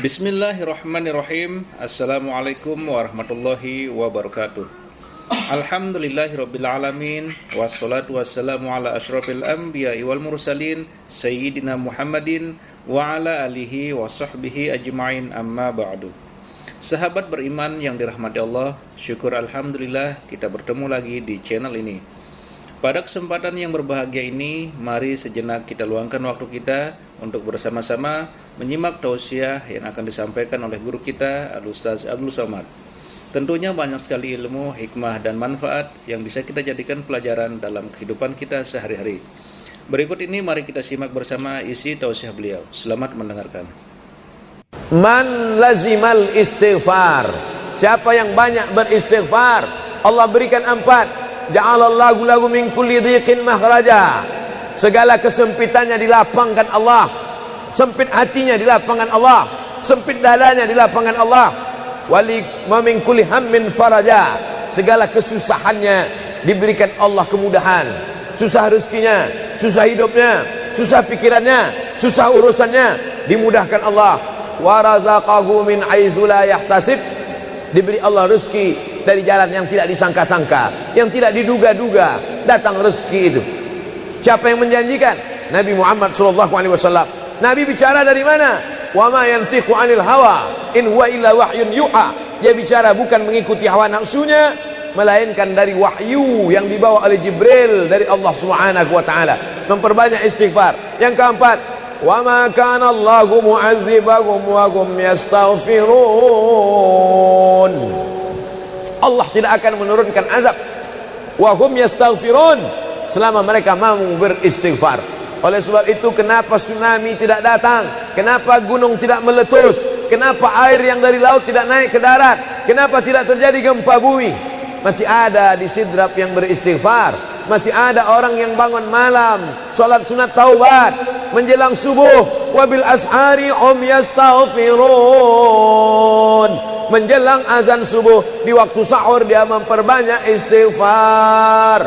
Bismillahirrahmanirrahim. Assalamualaikum warahmatullahi wabarakatuh. Alhamdulillahirabbil alamin, wassalatu wassalamu ala asyrafil anbiya'i wal mursalin sayyidina Muhammadin wa ala alihi wa sahbihi ajma'in, amma ba'du. Sahabat beriman yang dirahmati Allah, syukur alhamdulillah kita bertemu lagi di channel ini. Pada kesempatan yang berbahagia ini, mari sejenak kita luangkan waktu kita untuk bersama-sama menyimak tausiah yang akan disampaikan oleh guru kita, Al-Ustaz Abdul Somad. Tentunya banyak sekali ilmu, hikmah, dan manfaat yang bisa kita jadikan pelajaran dalam kehidupan kita sehari-hari. Berikut ini mari kita simak bersama isi tausiah beliau. Selamat mendengarkan. Man lazimal istighfar, siapa yang banyak beristighfar, Allah berikan 4. Ja'alallahu lahu min kulli dhiqin makhraja, segala kesempitannya dilapangkan Allah, sempit hatinya dilapangkan Allah, sempit dadanya dilapangkan Allah. Wa min kulli hammin faraja, segala kesusahannya diberikan Allah kemudahan. Susah rezekinya, susah hidupnya, susah pikirannya, susah urusannya dimudahkan Allah. Wa razaqahu min haitsu la yahtasib, diberi Allah rezeki dari jalan yang tidak disangka-sangka, yang tidak diduga-duga, datang rezeki itu. Siapa yang menjanjikan? Nabi Muhammad SAW. Nabi bicara dari mana? Wa ma yantiqu 'anil hawa in huwa illa wahyun yuha. Dia bicara bukan mengikuti hawa nafsunya, melainkan dari wahyu yang dibawa oleh Jibril dari Allah Subhanahu wa taala. Memperbanyak istighfar. Yang keempat, wa ma kana Allahu mu'adzibahum wa hum yastaghfirun. Allah tidak akan menurunkan azab wa hum yastaghfirun selama mereka mampu beristighfar. Oleh sebab itu, kenapa tsunami tidak datang? Kenapa gunung tidak meletus? Kenapa air yang dari laut tidak naik ke darat? Kenapa tidak terjadi gempa bumi? Masih ada di Sidrap yang beristighfar. Masih ada orang yang bangun malam salat sunat taubat menjelang subuh, wabil ashari hum yastaghfirun. Menjelang azan subuh, di waktu sahur dia memperbanyak istighfar.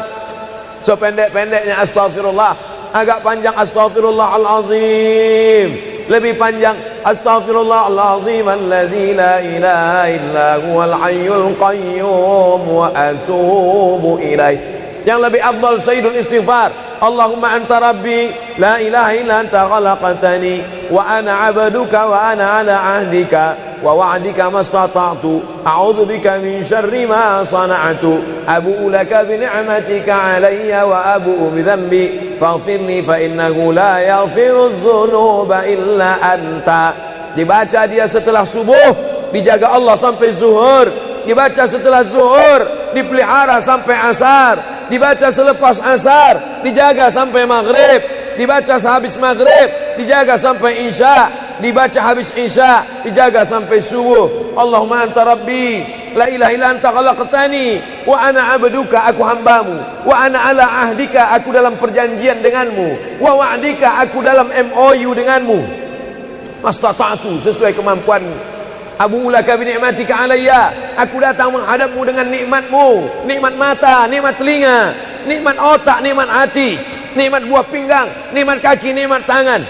Sependek-pendeknya astaghfirullah, agak panjang astaghfirullahalazim, lebih panjang astaghfirullahalazim allazi la ilaha illa huwal hayyul qayyum wa atubu ilaih. Yang lebih afdal sayyidul istighfar, Allahumma anta rabbi la ilaha illa anta khalaqtani wa ana 'abduka wa ana 'ala 'ahdika wa wa'dika mastata'tu a'udzu bika min syarri ma sana'tu abu'u laka bi ni'matika 'alayya wa abu'u bi dhanbi faghfirli fa innahu la yaghfiru dzunuba illa anta. Dibaca dia setelah subuh, dijaga Allah sampai zuhur. Dibaca setelah zuhur, dipelihara sampai asar. Dibaca selepas asar, dijaga sampai maghrib. Dibaca sehabis maghrib, dijaga sampai isya. Dibaca habis isya, dijaga sampai subuh. Allahumma anta rabbi la ilaha illa anta khalaqtani wa ana 'abduka, aku hambamu, wa ana 'ala ahdika, aku dalam perjanjian denganmu, wa wa'dika, aku dalam MOU denganmu, mastata'tu, sesuai kemampuanmu. Abu'u laka bi ni'matika 'alayya, aku datang menghadapmu dengan nikmatmu, nikmat mata, nikmat telinga, nikmat otak, nikmat hati, nikmat buah pinggang, nikmat kaki, nikmat tangan.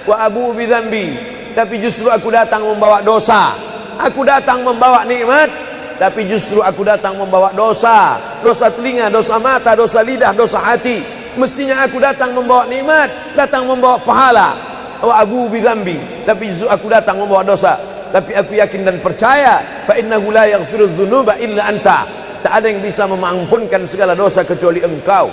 Wa abu'u bi dzambi, tapi justru aku datang membawa dosa. Aku datang membawa nikmat, tapi justru aku datang membawa dosa. Dosa telinga, dosa mata, dosa lidah, dosa hati. Mestinya aku datang membawa nikmat, datang membawa pahala. Wa abu'u bi dzambi, tapi justru aku datang membawa dosa. Tapi aku yakin dan percaya, fa innahu la yaghfiru dzunuba illa anta, tak ada yang bisa mengampunkan segala dosa kecuali engkau.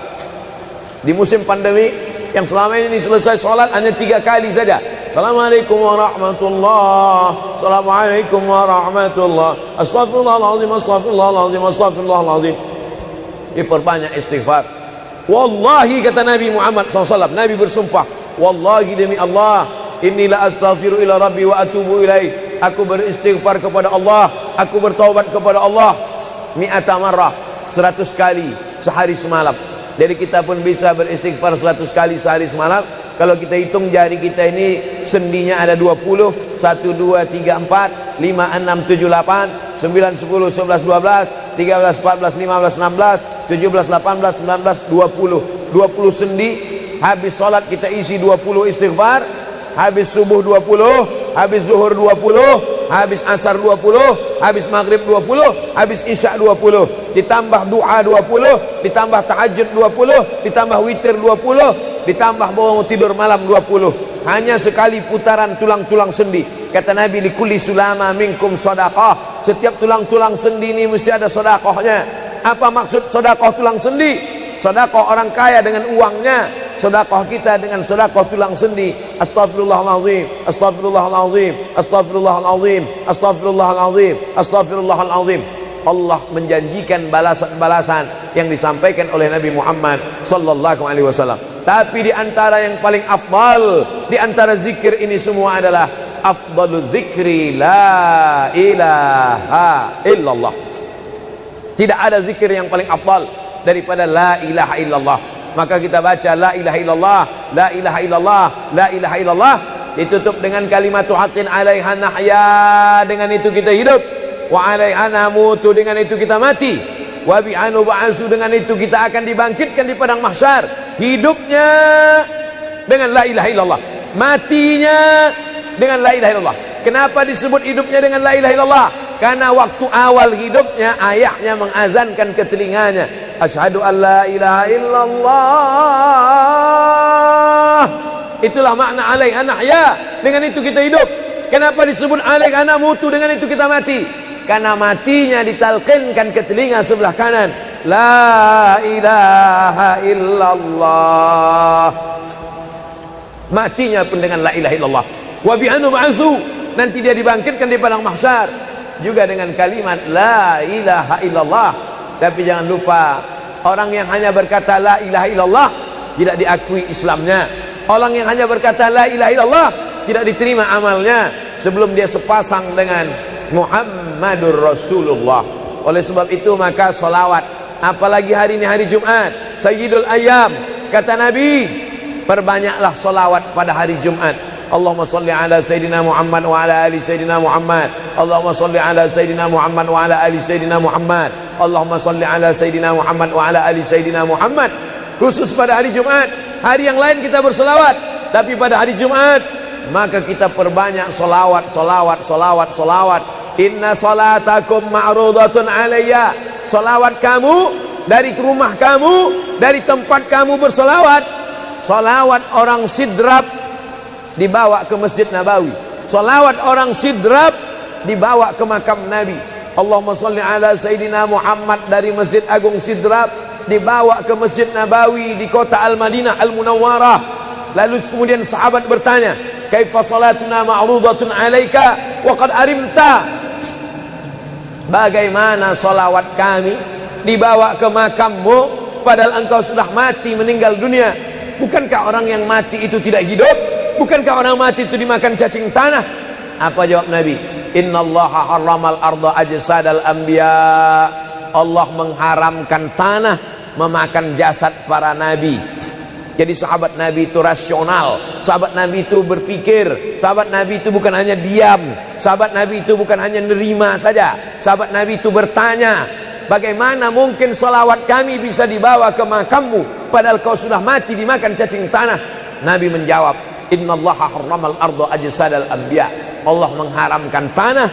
Di musim pandemi yang selama ini selesai sholat hanya 3 kali saja. Assalamualaikum warahmatullah, Assalamualaikum warahmatullah, Astaghfirullahaladzim, Astaghfirullahaladzim, Astaghfirullahaladzim. Diperbanyak istighfar. Wallahi, kata Nabi Muhammad SAW, Nabi bersumpah, wallahi demi Allah, inni la astaghfiru ila rabbi wa atubu ilaih. Aku beristighfar kepada Allah, aku bertaubat kepada Allah mi'ata marrah, 100 kali sehari semalam. Jadi kita pun bisa beristighfar 100 kali sehari semalam. Kalau kita hitung jari kita ini sendinya ada 20, 1, 2, 3, 4, 5, 6, 7, 8, 9, 10, 11, 12, 13, 14, 15, 16, 17, 18, 19, 20. 20 sendi. Habis sholat kita isi 20 istighfar. Habis subuh 20. habis zuhur 20, habis asar 20, habis maghrib 20, habis isya 20, ditambah doa 20, ditambah tahajud 20, ditambah witir 20, ditambah bangun tidur malam 20. Hanya sekali putaran tulang-tulang sendi. Kata Nabi, likulli sulama minkum sedekah. Setiap tulang-tulang sendi ini mesti ada sedekahnya. Apa maksud sedekah tulang sendi? Sedekah orang kaya dengan uangnya, sedekah kita dengan sedekah tulang sendi. Astagfirullahalazim, astagfirullahalazim, astagfirullahalazim, astagfirullahalazim, astagfirullahalazim. Allah menjanjikan balasan-balasan yang disampaikan oleh Nabi Muhammad sallallahu alaihi wasallam. Tapi di antara yang paling afdal di antara zikir ini semua adalah afdalul zikri la ilaha illallah. Tidak ada zikir yang paling afdal daripada la ilaha illallah. Maka kita baca la ilaha illallah, la ilaha illallah, la ilaha illallah, ditutup dengan kalimatu haqqin 'alaiha nahya, dengan itu kita hidup, wa 'alaiha namutu, dengan itu kita mati, wa bi'anu ba'asu, dengan itu kita akan dibangkitkan di padang mahsyar. Hidupnya dengan la ilaha illallah, matinya dengan la ilaha illallah. Kenapa disebut hidupnya dengan la ilaha illallah? Karena waktu awal hidupnya ayahnya mengazankan ke telinganya, asyhadu an la ilaha illallah. Itulah makna alaiha nahya, dengan itu kita hidup. Kenapa disebut alaiha namutu, dengan itu kita mati? Karena matinya ditalqinkan ke telinga sebelah kanan, la ilaha illallah. Matinya pun dengan la ilaha illallah. Wa bi'anu ba'atsu, nanti dia dibangkitkan di padang mahsyar juga dengan kalimat la ilaha illallah. Tapi jangan lupa, orang yang hanya berkata la ilaha illallah tidak diakui Islamnya. Orang yang hanya berkata la ilaha illallah tidak diterima amalnya sebelum dia sepasang dengan Muhammadur Rasulullah. Oleh sebab itu maka salawat, apalagi hari ini hari Jumat, Sayyidul Ayyam, kata Nabi, perbanyaklah salawat pada hari Jumat. Allahumma salli ala Sayyidina Muhammad wa ala ali Sayyidina Muhammad. Allahumma salli ala Sayyidina Muhammad wa ala ali Sayyidina Muhammad. Allahumma salli ala Sayyidina Muhammad wa ala ali Sayyidina Muhammad. Khusus pada hari Jumat. Hari yang lain kita berselawat, tapi pada hari Jumat maka kita perbanyak salawat, salawat, salawat, salawat. Inna salatakum ma'rudatun alayya. Salawat kamu dari rumah kamu, dari tempat kamu bersalawat. Salawat orang sidrap dibawa ke Masjid Nabawi. Salawat orang sidrap dibawa ke makam Nabi. Allahumma salli ala Sayyidina Muhammad dari Masjid Agung Sidrap dibawa ke Masjid Nabawi di kota Al-Madinah Al-Munawwarah. Lalu kemudian sahabat bertanya, kaifa salatuna ma'rudatun alaika wa qad arimta? Bagaimana salawat kami dibawa ke makammu padahal engkau sudah mati, meninggal dunia? Bukankah orang yang mati itu tidak hidup? Bukankah orang mati itu dimakan cacing tanah? Apa jawab Nabi? Innallaha harramal arda ajsadal anbiya. Allah mengharamkan tanah memakan jasad para nabi. Jadi sahabat Nabi itu rasional, sahabat Nabi itu berpikir, sahabat Nabi itu bukan hanya diam, sahabat Nabi itu bukan hanya nerima saja, sahabat Nabi itu bertanya, bagaimana mungkin salawat kami bisa dibawa ke makammu padahal kau sudah mati dimakan cacing tanah? Nabi menjawab, innallaha harramal arda ajsadal anbiya. Allah mengharamkan tanah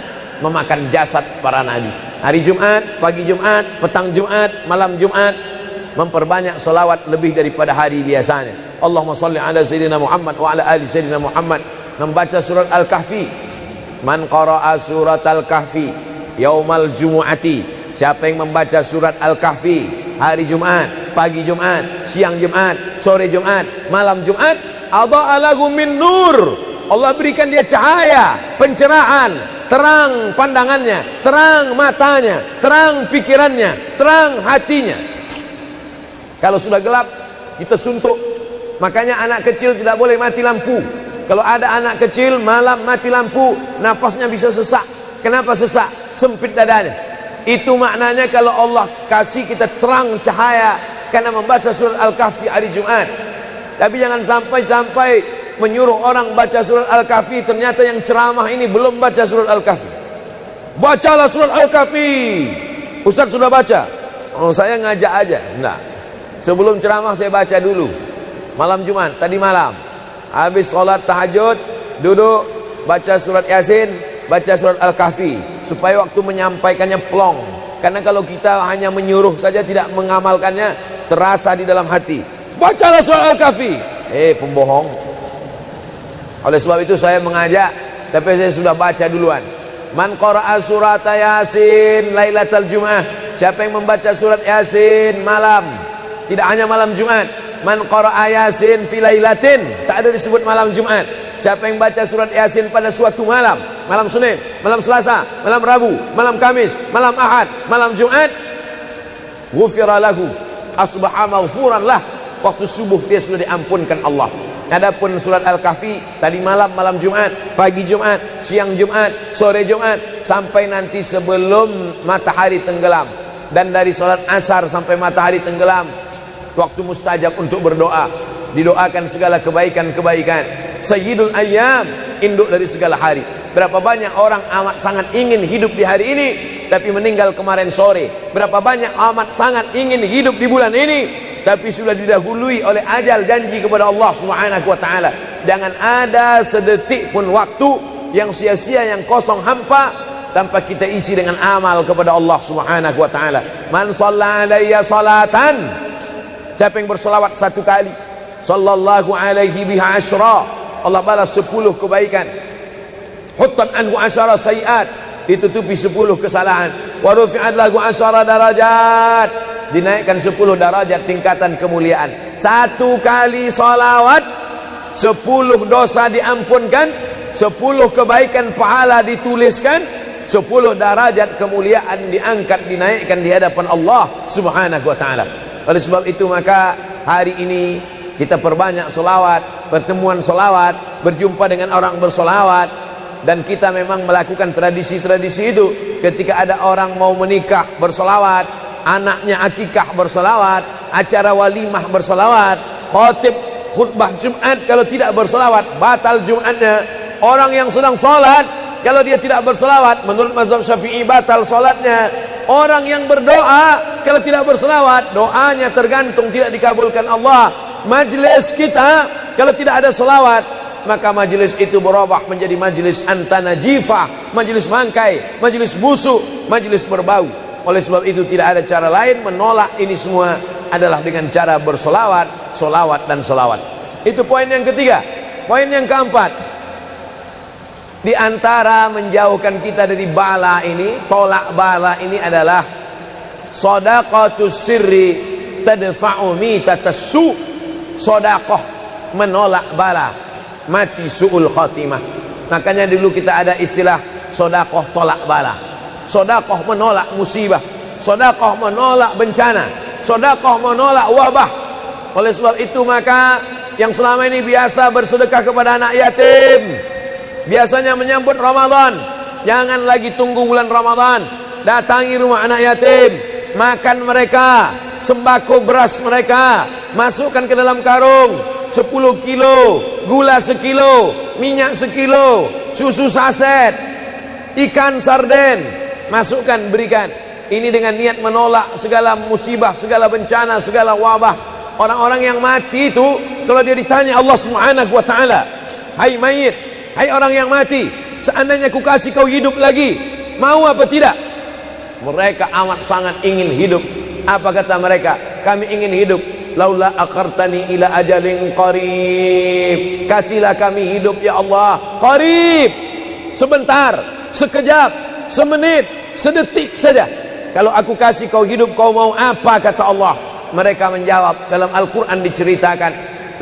memakan jasad para nabi. Hari Jumat, pagi Jumat, petang Jumat, malam Jumat, memperbanyak salawat lebih daripada hari biasanya. Allahumma salli ala Sayyidina Muhammad wa ala ali Sayyidina Muhammad. Membaca surat Al-Kahfi. Man qara'a surat Al-Kahfi yaumal jumu'ati. Siapa yang membaca surat Al-Kahfi hari Jumat, pagi Jumat, siang Jumat, sore Jumat, malam Jumat, adha'a lahu min nur. Allah berikan dia cahaya, pencerahan, terang pandangannya, terang matanya, terang pikirannya, terang hatinya. Kalau sudah gelap, kita suntuk. Makanya anak kecil tidak boleh mati lampu. Kalau ada anak kecil malam mati lampu, nafasnya bisa sesak. Kenapa sesak? Sempit dadanya. Itu maknanya kalau Allah kasih kita terang cahaya karena membaca surat Al-Kahfi hari Jumat. Tapi jangan sampai menyuruh orang baca surat Al-Kahfi, ternyata yang ceramah ini belum baca surat Al-Kahfi. Bacalah surat Al-Kahfi. Ustaz sudah baca? Oh, saya ngajak aja. Enggak. Sebelum ceramah saya baca dulu. Malam Jumat, tadi malam. Habis sholat tahajud, duduk, baca surat Yasin, baca surat Al-Kahfi, supaya waktu menyampaikannya plong. Karena kalau kita hanya menyuruh saja tidak mengamalkannya, terasa di dalam hati. Bacalah surat Al-Kahfi. Pembohong. Oleh sebab itu saya mengajak, tapi saya sudah baca duluan. Man qara'a surat Yasin lailatul Jum'ah. Siapa yang membaca surat Yasin malam, tidak hanya malam Jumat. Man qara'a Yasin fi lailatin, tak ada disebut malam Jumat. Siapa yang baca surat Yasin pada suatu malam, malam Senin, malam Selasa, malam Rabu, malam Kamis, malam Ahad, malam Jumat, ghufira lahu, asbaha maghfuran lah. Waktu subuh dia sudah diampunkan Allah. Adapun surat Al-Kahfi tadi malam, malam Jumat, pagi Jumat, siang Jumat, sore Jumat, sampai nanti sebelum matahari tenggelam. Dan dari salat asar sampai matahari tenggelam, waktu mustajab untuk berdoa. Didoakan segala kebaikan-kebaikan. Sayyidul ayyam, induk dari segala hari. Berapa banyak orang amat sangat ingin hidup di hari ini, tapi meninggal kemarin sore. Berapa banyak amat sangat ingin hidup di bulan ini, tapi sudah didahului oleh ajal, janji kepada Allah Subhanahu wa taala. Jangan ada sedetik pun waktu yang sia-sia, yang kosong hampa, tanpa kita isi dengan amal kepada Allah Subhanahu wa taala. Man shalla alayya salatan, siapa yang bersolawat satu kali, sallallahu alaihi biha asyra, Allah balas 10 kebaikan. Huttan anhu asyara sayiat, ditutupi 10 kesalahan. Wa rufi'at lahu asyara darajat, dinaikkan 10 darajat tingkatan kemuliaan. Satu kali salawat 10 dosa diampunkan, 10 kebaikan pahala dituliskan, 10 derajat kemuliaan diangkat, dinaikkan di hadapan Allah Subhanahu wa taala. Oleh sebab itu maka hari ini kita perbanyak solawat, pertemuan solawat, berjumpa dengan orang bersolawat. Dan kita memang melakukan tradisi-tradisi itu. Ketika ada orang mau menikah bersolawat, anaknya akikah bersolawat, acara walimah bersolawat, khotib khutbah Jumat kalau tidak bersolawat batal Jumatnya. Orang yang sedang sholat kalau dia tidak bersolawat, menurut mazhab Syafi'i batal sholatnya. Orang yang berdoa kalau tidak bersolawat, doanya tergantung tidak dikabulkan Allah. Majlis kita kalau tidak ada selawat, maka majlis itu berubah menjadi majlis antanajifah, majlis mangkai, majlis busuk, majlis berbau. Oleh sebab itu tidak ada cara lain menolak ini semua adalah dengan cara bersolawat, solawat dan solawat. Itu poin yang ketiga. Poin yang keempat, di antara menjauhkan kita dari bala ini, tolak bala ini adalah shadaqatus sirri tadfa'u mitatas su'. Sedekah menolak bala, mati su'ul khatimah. Makanya dulu kita ada istilah sedekah tolak bala. Sedekah menolak musibah, sedekah menolak bencana, sedekah menolak wabah. Oleh sebab itu maka yang selama ini biasa bersedekah kepada anak yatim, biasanya menyambut Ramadan, jangan lagi tunggu bulan Ramadan, datangi rumah anak yatim, makan mereka, sembako beras mereka, masukkan ke dalam karung 10 kilo, gula sekilo, minyak sekilo, susu saset, ikan sarden, masukkan, berikan. Ini dengan niat menolak segala musibah, segala bencana, segala wabah. Orang-orang yang mati itu kalau dia ditanya Allah Subhanahu wa taala, hai mayit, hai orang yang mati, seandainya ku kasih kau hidup lagi, mau apa tidak? Mereka amat sangat ingin hidup. Apa kata mereka? Kami ingin hidup. Laula akhartani ila ajalin qarib, kasihlah kami hidup ya Allah qarib, sebentar, sekejap, semenit, sedetik saja. Kalau aku kasih kau hidup, kau mau apa? Kata Allah. Mereka menjawab, dalam Al-Quran diceritakan,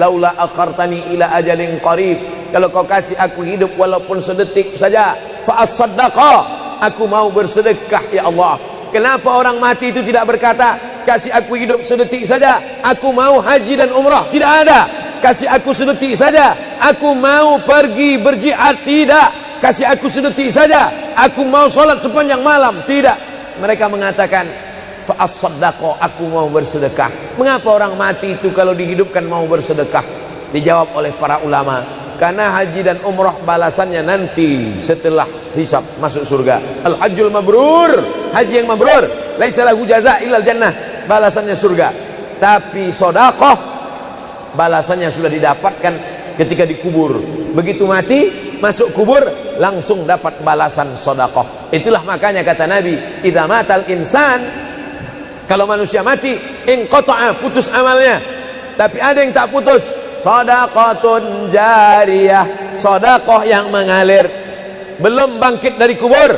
laula akhartani ila ajalin qarib, kalau kau kasih aku hidup walaupun sedetik saja, fa as-saddaqa, aku mau bersedekah ya Allah. Kenapa orang mati itu tidak berkata, kasih aku hidup sedetik saja, aku mau haji dan umrah? Tidak ada. Kasih aku sedetik saja, aku mau pergi berjihad? Tidak. Kasih aku sedetik saja, aku mau sholat sepanjang malam? Tidak. Mereka mengatakan, fa'as-saddaqa, aku mau bersedekah. Mengapa orang mati itu kalau dihidupkan mau bersedekah? Dijawab oleh para ulama, karena haji dan umrah balasannya nanti setelah hisab masuk surga. Al-hajjul mabrur, haji yang mabrur, laisa lahu jaza illal jannah, balasannya surga. Tapi sedekah balasannya sudah didapatkan ketika dikubur. Begitu mati masuk kubur langsung dapat balasan sedekah. Itulah makanya kata Nabi, idza matal insan, kalau manusia mati, inqata'a, putus amalnya. Tapi ada yang tak putus, shadaqatun jariyah, sedekah yang mengalir. Belum bangkit dari kubur,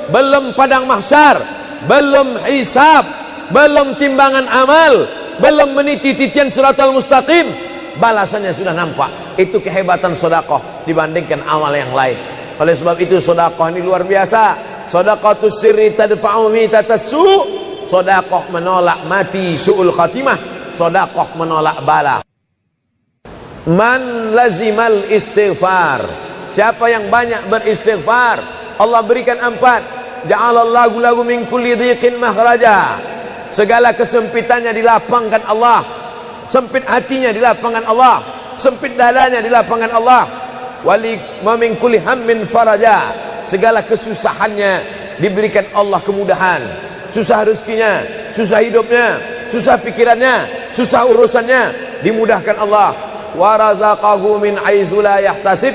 belum padang mahsyar, belum hisab, belum timbangan amal, belum meniti titian siratal mustaqim, balasannya sudah nampak. Itu kehebatan sedekah dibandingkan amal yang lain. Oleh sebab itu sedekah ini luar biasa. Shadaqatus sirri tadfa'u mitatas su', sedekah menolak mati su'ul khatimah, sedekah menolak bala. Man lazimal istighfar, siapa yang banyak beristighfar, Allah berikan 4. Ja'alallahu lahu min kulli dhiqin makhraja, segala kesempitannya dilapangkan Allah. Sempit hatinya dilapangkan Allah, sempit dadanya dilapangkan Allah. Wali wa min kulli hammin faraja, segala kesusahannya diberikan Allah kemudahan. Susah rezekinya, susah hidupnya, susah pikirannya, susah urusannya, dimudahkan Allah. Wa razaqahu min haitsu la yahtasib,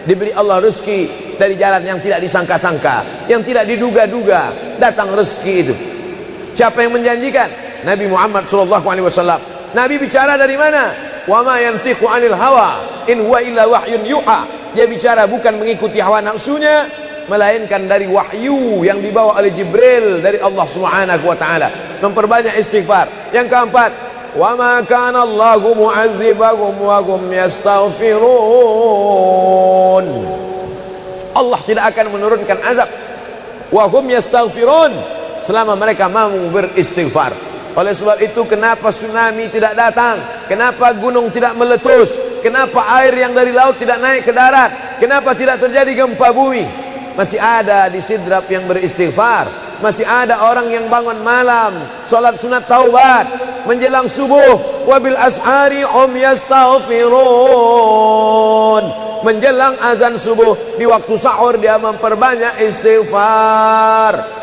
diberi Allah rezeki dari jalan yang tidak disangka-sangka, yang tidak diduga-duga, datang rezeki itu. Siapa yang menjanjikan? Nabi Muhammad SAW. Nabi bicara dari mana? Wa ma yantiqu 'anil hawa in huwa illa wahyun yuha. Dia bicara bukan mengikuti hawa nafsunya, melainkan dari wahyu yang dibawa oleh Jibril dari Allah Subhanahu wa taala. Memperbanyak istighfar. Yang keempat, wa ma kana Allahu mu'adzibahum wa hum yastaghfirun. Allah tidak akan menurunkan azab wa hum yastaghfirun selama mereka mau beristighfar. Oleh sebab itu kenapa tsunami tidak datang, kenapa gunung tidak meletus, kenapa air yang dari laut tidak naik ke darat, kenapa tidak terjadi gempa bumi? Masih ada di Sidrap yang beristighfar, masih ada orang yang bangun malam salat sunat taubat menjelang subuh, wabil ashari yastaghfirun, menjelang azan subuh, di waktu sahur dia memperbanyak istighfar.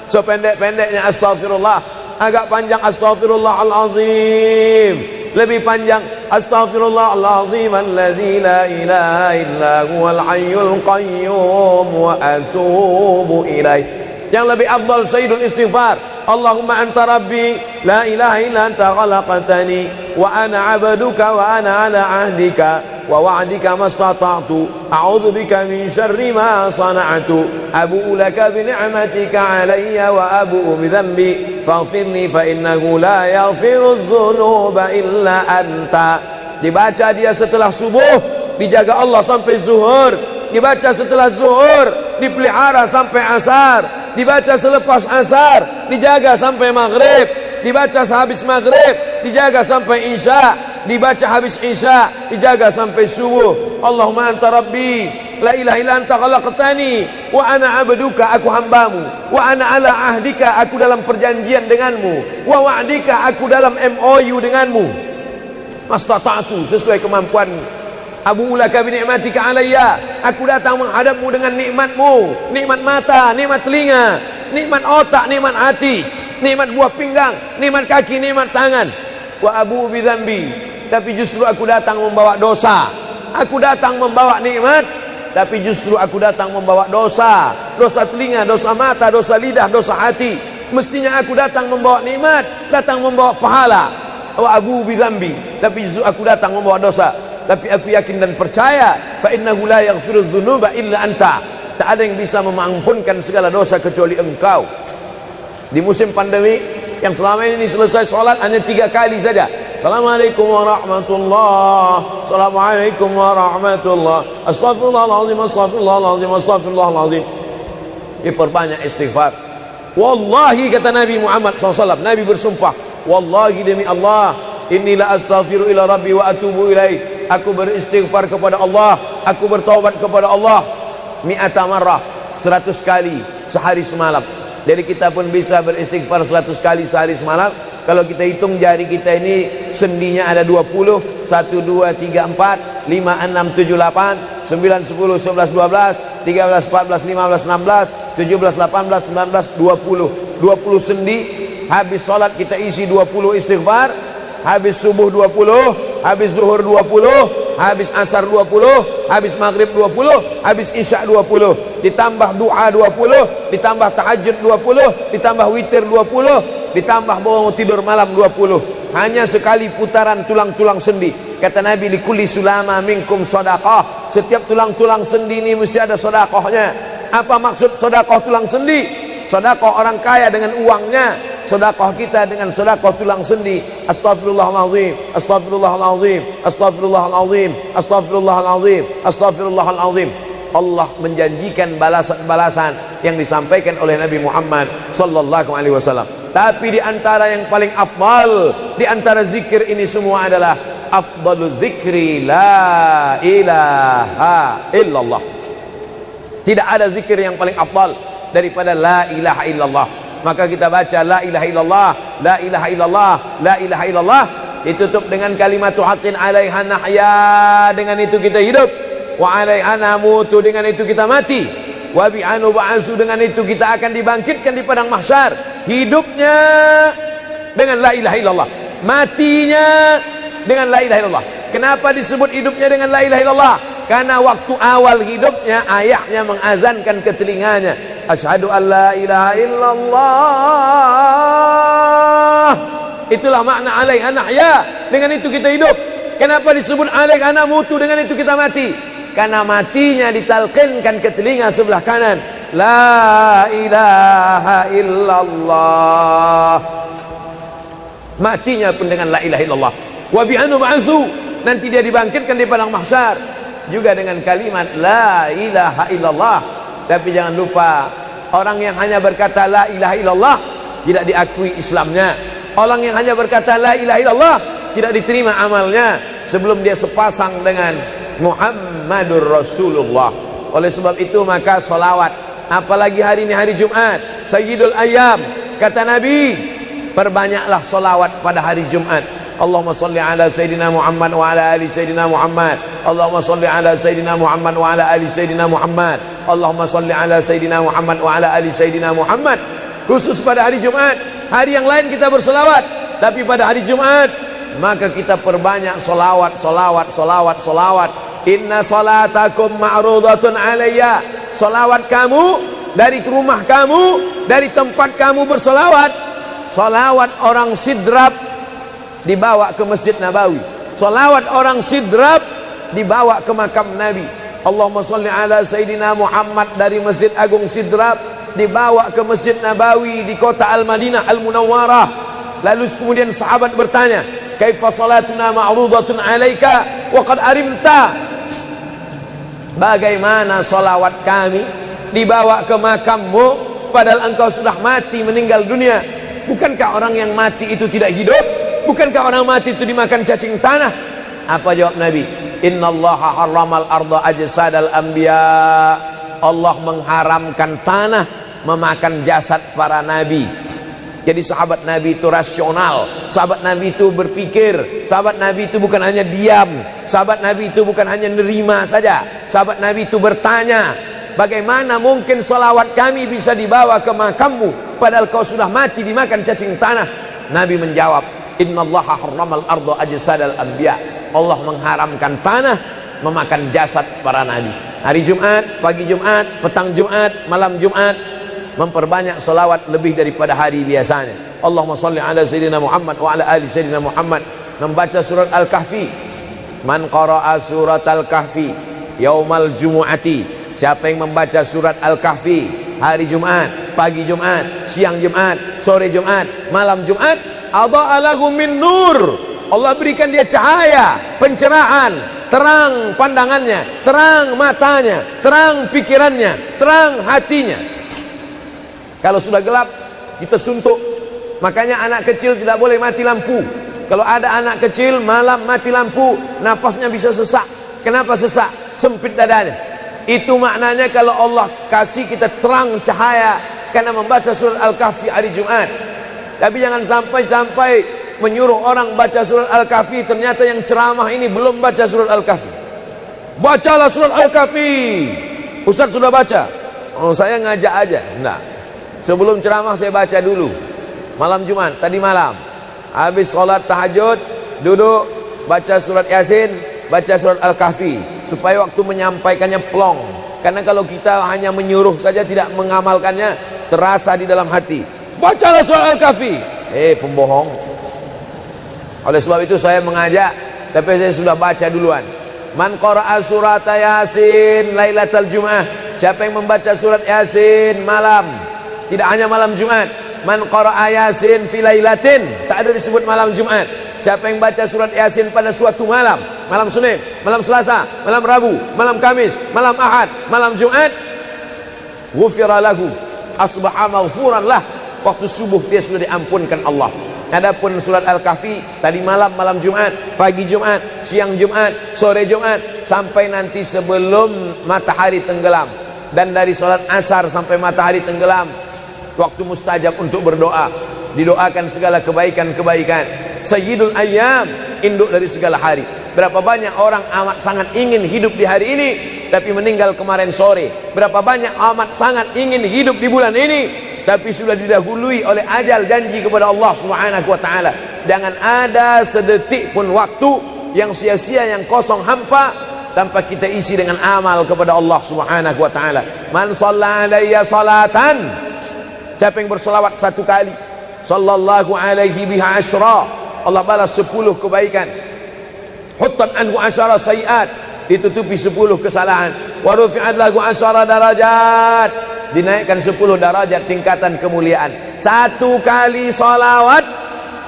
Sependek-pendeknya astagfirullah, agak panjang astaghfirullahalazim, lebih panjang astaghfirullahalazim alladzi la ilaha illa huwal hayyul qayyum wa atubu ilaih. Yang lebih afdal sayyidul istighfar, Allahumma anta rabbi la ilaha illa anta khalaqtani wa ana 'abduka wa ana 'ala 'ahdika wa wa'dika mastata'tu a'udzu bika min syarri ma sana'tu abu'u laka bi ni'matika 'alayya wa abu'u bi dhanbi faghfirli fa innahu la yaghfiru dzunuba illa anta. Dibaca dia setelah subuh, dijaga Allah sampai zuhur. Dibaca setelah zuhur, dipelihara sampai asar. Dibaca selepas asar, dijaga sampai maghrib. Dibaca sehabis maghrib, dijaga sampai isya. Dibaca habis isya, dijaga sampai subuh. Allahumma anta rabbi la ilaha illa anta khalaqtani wa ana 'abduka, aku hambamu, wa ana 'ala ahdika, aku dalam perjanjian denganmu, wa wa'dika, aku dalam MOU denganmu, mastata'tu, sesuai kemampuan. Abu ulaka bi ni'matika 'alayya, aku datang menghadapmu dengan nikmatmu, nikmat mata, nikmat telinga, nikmat otak, nikmat hati, nikmat buah pinggang, nikmat kaki, nikmat tangan. Wa abu bi dzambi, tapi justru aku datang membawa dosa. Aku datang membawa nikmat, tapi justru aku datang membawa dosa. Dosa telinga, dosa mata, dosa lidah, dosa hati. Mestinya aku datang membawa nikmat, datang membawa pahala. Wa abu bi dzambi, tapi justru aku datang membawa dosa. Tapi aku yakin dan percaya, fa innahu la yaghfiru dzunuba illa anta, tak ada yang bisa mengampunkan segala dosa kecuali engkau. Di musim pandemi yang selama ini selesai sholat hanya 3 kali saja. Assalamualaikum warahmatullah, Assalamualaikum warahmatullah, Astaghfirullahaladzim, Astaghfirullahaladzim, Astaghfirullahaladzim. Diperbanyak istighfar. Wallahi, kata Nabi Muhammad SAW, Nabi bersumpah, wallahi demi Allah, inilah astaghfiru ila rabbi wa atubu ilaih, aku beristighfar kepada Allah, aku bertaubat kepada Allah, mi'ata marrah, 100 kali sehari semalam. Jadi kita pun bisa beristighfar 100 kali sehari semalam. Kalau kita hitung jari kita ini sendinya ada 20, 1, 2, 3, 4, 5, 6, 7, 8, 9, 10, 11, 12, 13, 14, 15, 16, 17, 18, 19, 20. 20 sendi. Habis sholat kita isi 20 istighfar. Habis subuh 20, habis zuhur 20, habis asar 20, habis maghrib 20, habis isya 20, ditambah doa 20, ditambah tahajud 20, ditambah witir 20, ditambah bangun tidur malam 20. Hanya sekali putaran tulang-tulang sendi. Kata Nabi, likulli sulama minkum sedekah. Setiap tulang-tulang sendi ini mesti ada sedekahnya. Apa maksud sedekah tulang sendi? Sedekah orang kaya dengan uangnya, sedekah kita dengan sedekah tulang sendi. Astagfirullahalazim, astagfirullahalazim, astagfirullahalazim, astagfirullahalazim, astagfirullahalazim. Allah menjanjikan balasan-balasan yang disampaikan oleh Nabi Muhammad sallallahu alaihi wasallam. Tapi di antara yang paling afdal di antara zikir ini semua adalah afdalul zikri la ilaha illallah. Tidak ada zikir yang paling afdal daripada la ilaha illallah. Maka kita baca la ilaha illallah, la ilaha illallah, la ilaha illallah, ditutup dengan kalimatu haqqin 'alaiha nahya, dengan itu kita hidup, wa 'alaiha namutu, dengan itu kita mati, wa bi'anu ba'su, dengan itu kita akan dibangkitkan di padang mahsyar. Hidupnya dengan la ilaha illallah, matinya dengan la ilaha illallah. Kenapa disebut hidupnya dengan la ilaha illallah? Karena waktu awal hidupnya ayahnya mengazankan ke telinganya, asyhadu an la ilaha illallah. Itulah makna alaiha nahya, dengan itu kita hidup. Kenapa disebut alaiha namutu, dengan itu kita mati? Karena matinya ditalqinkan ke telinga sebelah kanan, la ilaha illallah. Matinya pun dengan la ilaha illallah. Wa bi'anu ba'su, nanti dia dibangkitkan di padang mahsyar juga dengan kalimat la ilaha illallah. Tapi jangan lupa, orang yang hanya berkata la ilaha illallah tidak diakui Islamnya. Orang yang hanya berkata la ilaha illallah tidak diterima amalnya sebelum dia sepasang dengan Muhammadur Rasulullah. Oleh sebab itu maka salawat, apalagi hari ini hari Jumat, Sayyidul Ayyam, kata Nabi, perbanyaklah salawat pada hari Jumat. Allahumma salli ala Sayyidina Muhammad wa ala ali Sayyidina Muhammad. Allahumma salli ala Sayyidina Muhammad wa ala ali Sayyidina Muhammad. Allahumma salli ala Sayyidina Muhammad wa ala ali Sayyidina Muhammad. Khusus pada hari Jumat. Hari yang lain kita berselawat, tapi pada hari Jumat maka kita perbanyak salawat, salawat, salawat, salawat. Inna salatakum ma'rudatun alayya. Salawat kamu dari rumah kamu, dari tempat kamu bersalawat. Salawat orang sidrap dibawa ke Masjid Nabawi. Salawat orang sidrap dibawa ke makam Nabi. Allahumma salli ala Sayyidina Muhammad dari Masjid Agung Sidrap dibawa ke Masjid Nabawi di kota Al-Madinah Al-Munawwarah. Lalu kemudian sahabat bertanya, kaifa salatuna ma'rudatun alaika wa qad arimta? Bagaimana salawat kami dibawa ke makammu padahal engkau sudah mati, meninggal dunia? Bukankah orang yang mati itu tidak hidup? Bukankah orang mati itu dimakan cacing tanah? Apa jawab Nabi? Innallaha harramal arda ajsadal anbiya. Allah mengharamkan tanah memakan jasad para nabi. Jadi sahabat Nabi itu rasional, sahabat Nabi itu berpikir, sahabat Nabi itu bukan hanya diam, sahabat Nabi itu bukan hanya nerima saja, sahabat Nabi itu bertanya, bagaimana mungkin salawat kami bisa dibawa ke makammu padahal kau sudah mati dimakan cacing tanah? Nabi menjawab, innallaha harramal arda ajsadal anbiya. Allah mengharamkan tanah memakan jasad para nabi. Hari Jumat, pagi Jumat, petang Jumat, malam Jumat, memperbanyak salawat lebih daripada hari biasanya. Allahumma salli ala Sayyidina Muhammad wa ala ali Sayyidina Muhammad. Membaca surat Al-Kahfi. Man qara'a surat Al-Kahfi yaumal jumu'ati. Siapa yang membaca surat Al-Kahfi hari Jumat, pagi Jumat, siang Jumat, sore Jumat, malam Jumat, adha'a lahu min nur. Allah berikan dia cahaya, pencerahan, terang pandangannya, terang matanya, terang pikirannya, terang hatinya. Kalau sudah gelap, kita suntuk. Makanya anak kecil tidak boleh mati lampu. Kalau ada anak kecil malam mati lampu, napasnya bisa sesak. Kenapa sesak? Sempit dadanya. Itu maknanya kalau Allah kasih kita terang cahaya karena membaca surat Al-Kahfi hari Jumat. Tapi jangan sampai menyuruh orang baca surat Al-Kahfi, ternyata yang ceramah ini belum baca surat Al-Kahfi. Bacalah surat Al-Kahfi. Ustaz sudah baca. Oh, saya ngajak aja. Enggak. Sebelum ceramah saya baca dulu. Malam Jumat, tadi malam. Habis sholat tahajud, duduk, baca surat Yasin, baca surat Al-Kahfi supaya waktu menyampaikannya plong. Karena kalau kita hanya menyuruh saja tidak mengamalkannya, terasa di dalam hati. Bacalah surat Al-Kahfi. Pembohong. Oleh sebab itu saya mengajak, tapi saya sudah baca duluan. Man qara'a surat Yasin lailatul Jum'ah. Siapa yang membaca surat Yasin malam, tidak hanya malam Jumat. Man qara'a Yasin fi lailatin, tak ada disebut malam Jumat. Siapa yang baca surat Yasin pada suatu malam, malam Senin, malam Selasa, malam Rabu, malam Kamis, malam Ahad, malam Jumat, ghufira lahu, asbaha maghfuran lah. Waktu subuh dia sudah diampunkan Allah. Adapun surat Al-Kahfi tadi malam, malam Jumat, pagi Jumat, siang Jumat, sore Jumat, sampai nanti sebelum matahari tenggelam. Dan dari salat asar sampai matahari tenggelam, waktu mustajab untuk berdoa. Didoakan segala kebaikan-kebaikan. Sayyidul Ayyam, induk dari segala hari. Berapa banyak orang amat sangat ingin hidup di hari ini, tapi meninggal kemarin sore. Berapa banyak amat sangat ingin hidup di bulan ini, tapi sudah didahului oleh ajal, janji kepada Allah Subhanahu wa taala. Jangan ada sedetik pun waktu yang sia-sia, yang kosong hampa tanpa kita isi dengan amal kepada Allah Subhanahu wa taala. Man shalla alayya salatan, siapa yang bersolawat satu kali, sallallahu alaihi biha asyra, Allah balas 10 kebaikan. Huttan anhu asyara sayiat, ditutupi 10 kesalahan. Wa rufi'at lahu asyara darajat, dinaikkan 10 darajat tingkatan kemuliaan. Satu kali salawat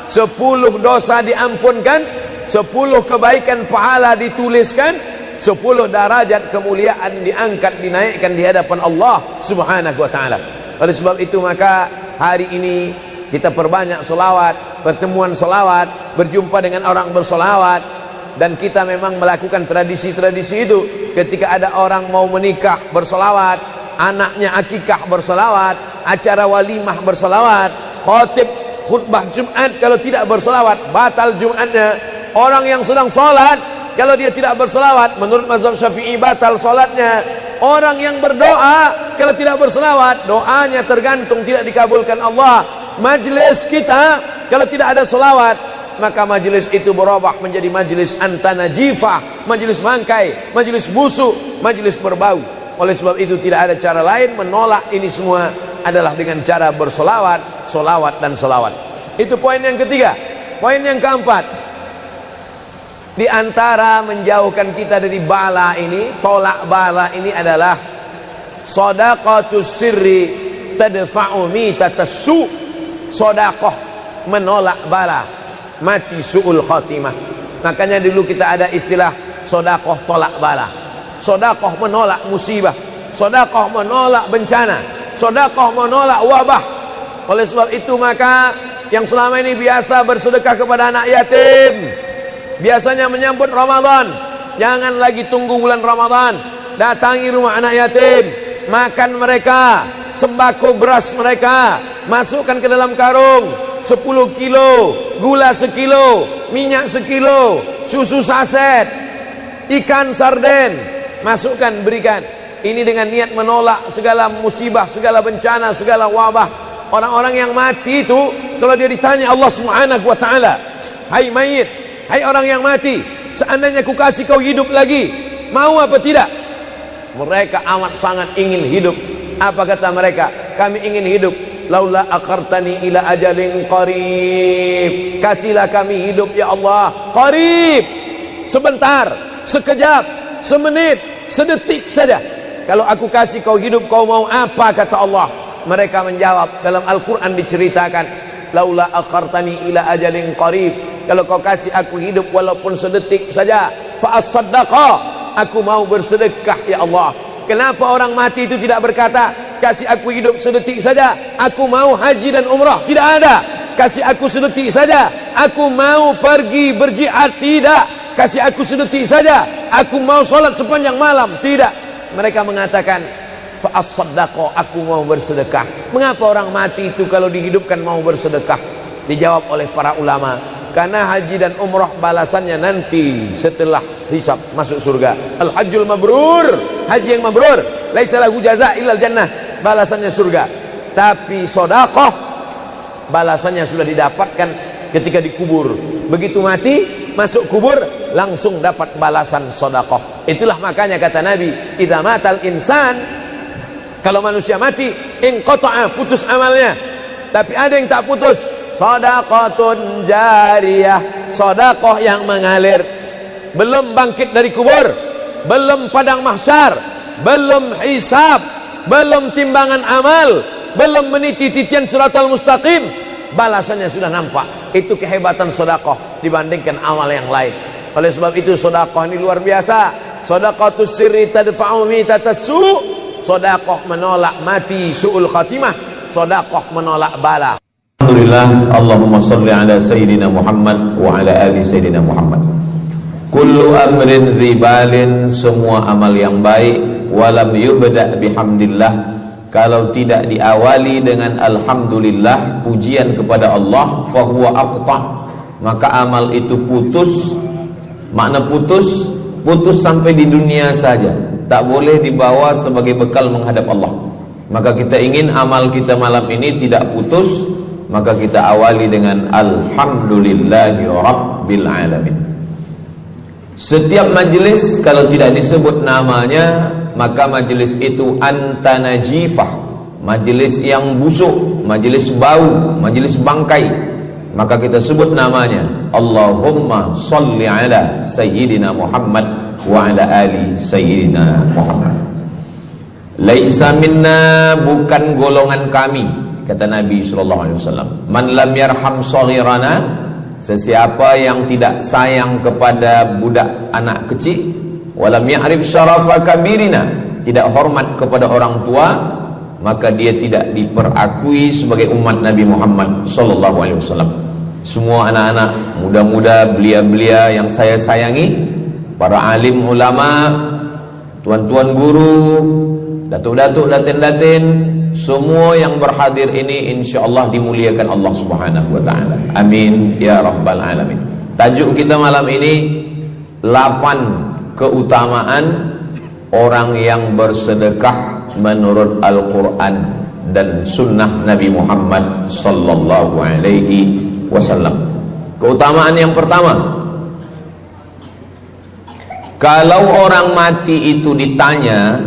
10 dosa diampunkan, 10 kebaikan pahala dituliskan, 10 darajat kemuliaan diangkat, dinaikkan di hadapan Allah Subhanahu wa taala. Oleh sebab itu maka hari ini kita perbanyak solawat, pertemuan solawat, berjumpa dengan orang bersolawat. Dan kita memang melakukan tradisi-tradisi itu. Ketika ada orang mau menikah bersolawat, anaknya akikah bersolawat, acara walimah bersolawat, khotib khutbah Jumat kalau tidak bersolawat batal Jumatnya. Orang yang sedang sholat kalau dia tidak bersolawat, menurut mazhab Syafi'i batal sholatnya. Orang yang berdoa kalau tidak bersolawat, doanya tergantung tidak dikabulkan Allah. Majlis kita kalau tidak ada solawat, maka majlis itu berubah menjadi majlis antanajifah, majlis mangkai, majlis busuk, majlis berbau. Oleh sebab itu tidak ada cara lain menolak ini semua adalah dengan cara bersolawat, solawat dan solawat. Itu poin yang ketiga. Poin yang keempat, di antara menjauhkan kita dari bala ini, tolak bala ini adalah shadaqatus sirri tadfa'u mitatas su'. Sedekah menolak bala, mati su'ul khatimah. Makanya dulu kita ada istilah sedekah tolak bala. Sedekah menolak musibah, sedekah menolak bencana, sedekah menolak wabah. Oleh sebab itu maka yang selama ini biasa bersedekah kepada anak yatim, biasanya menyambut Ramadan, jangan lagi tunggu bulan Ramadan, datangi rumah anak yatim, makan mereka, sembako beras mereka, masukkan ke dalam karung 10 kilo, gula sekilo, minyak sekilo, susu saset, ikan sarden, masukkan, berikan. Ini dengan niat menolak segala musibah, segala bencana, segala wabah. Orang-orang yang mati itu kalau dia ditanya Allah Subhanahu wa taala, hai mayit, hai orang yang mati, seandainya ku kasih kau hidup lagi, mau apa tidak? Mereka amat sangat ingin hidup. Apa kata mereka? Kami ingin hidup. Laula akhartani ila ajalin qarib, kasihlah kami hidup ya Allah qarib, sebentar, sekejap, semenit, sedetik saja. Kalau aku kasih kau hidup, kau mau apa? Kata Allah. Mereka menjawab, dalam Al-Quran diceritakan, laula akhartani ila ajalin qarib, kalau kau kasih aku hidup walaupun sedetik saja, fa as-saddaqa, aku mau bersedekah ya Allah. Kenapa orang mati itu tidak berkata, kasih aku hidup sedetik saja, aku mau haji dan umrah? Tidak ada. Kasih aku sedetik saja, aku mau pergi berjihad? Tidak. Kasih aku sedetik saja, aku mau sholat sepanjang malam? Tidak. Mereka mengatakan, fa as-saddaqa, aku mau bersedekah. Mengapa orang mati itu kalau dihidupkan mau bersedekah? Dijawab oleh para ulama, karena haji dan umrah balasannya nanti setelah hisab masuk surga. Al-hajjul mabrur, haji yang mabrur, laisa lahu jazaa illal jannah, balasannya surga. Tapi sedekah balasannya sudah didapatkan ketika dikubur. Begitu mati masuk kubur, langsung dapat balasan sedekah. Itulah makanya kata Nabi, idza matal insan, kalau manusia mati, inqata'a, putus amalnya. Tapi ada yang tak putus, shadaqatun jariyah, sedekah yang mengalir. Belum bangkit dari kubur, belum padang mahsyar, belum hisab, belum timbangan amal, belum meniti titian siratal mustaqim, balasannya sudah nampak. Itu kehebatan sedekah dibandingkan amal yang lain. Oleh sebab itu sedekah ini luar biasa. Shadaqatus sirri tadfa'u mitatas su'. Sedekah menolak mati su'ul khatimah. Sedekah menolak bala. Alhamdulillah, Allahumma salli ala sayyidina Muhammad wa ala ali sayyidina Muhammad. Kullu amrin zibalin, semua amal yang baik, walam yubda' bihamdillah, kalau tidak diawali dengan alhamdulillah, pujian kepada Allah, fahuwa aqta', maka amal itu putus. Makna putus, putus sampai di dunia saja, tak boleh dibawa sebagai bekal menghadap Allah. Maka kita ingin amal kita malam ini tidak putus, maka kita awali dengan alhamdulillahi rabbil alamin. Setiap majlis kalau tidak disebut namanya, maka majlis itu antanajifah, majlis yang busuk, majlis bau, majlis bangkai. Maka kita sebut namanya, Allahumma salli ala sayyidina Muhammad wa ala ali sayyidina Muhammad. Laisa minna, bukan golongan kami, kata Nabi SAW. Man lam yarham saghirana, sesiapa yang tidak sayang kepada budak anak kecil, walam ya'rif syarafa kabirina, tidak hormat kepada orang tua, maka dia tidak diperakui sebagai umat Nabi Muhammad SAW. Semua anak-anak muda-muda, belia-belia yang saya sayangi, para alim ulama, tuan-tuan guru, datuk-datuk, datin-datin, semua yang berhadir ini insyaallah dimuliakan Allah Subhanahu wa taala. Amin ya rabbal alamin. Tajuk kita malam ini 8 keutamaan orang yang bersedekah menurut Al-Qur'an dan sunnah Nabi Muhammad sallallahu alaihi wasallam. Keutamaan yang pertama, kalau orang mati itu ditanya,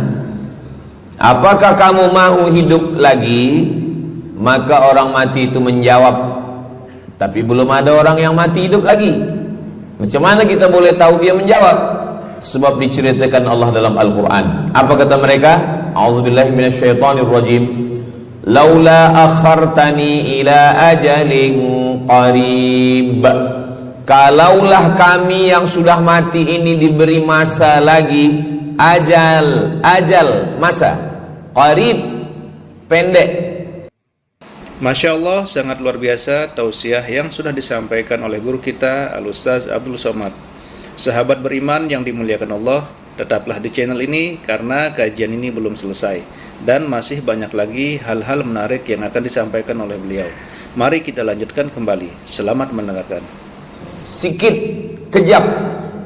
apakah kamu mau hidup lagi? Maka orang mati itu menjawab, tapi belum ada orang yang mati hidup lagi. Macam mana kita boleh tahu dia menjawab? Sebab diceritakan Allah dalam Al-Quran. Apa kata mereka? A'udzubillahi minasyaitonirrajim. Laula akhartani ila ajalin qarib. Kalaulah kami yang sudah mati ini diberi masa lagi, ajal, masa qarib, pendek. Masya Allah, sangat luar biasa tausiah yang sudah disampaikan oleh guru kita Al-Ustaz Abdul Somad. Sahabat beriman yang dimuliakan Allah, tetaplah di channel ini karena kajian ini belum selesai dan masih banyak lagi hal-hal menarik yang akan disampaikan oleh beliau. Mari kita lanjutkan kembali. Selamat mendengarkan. Sikit, kejap,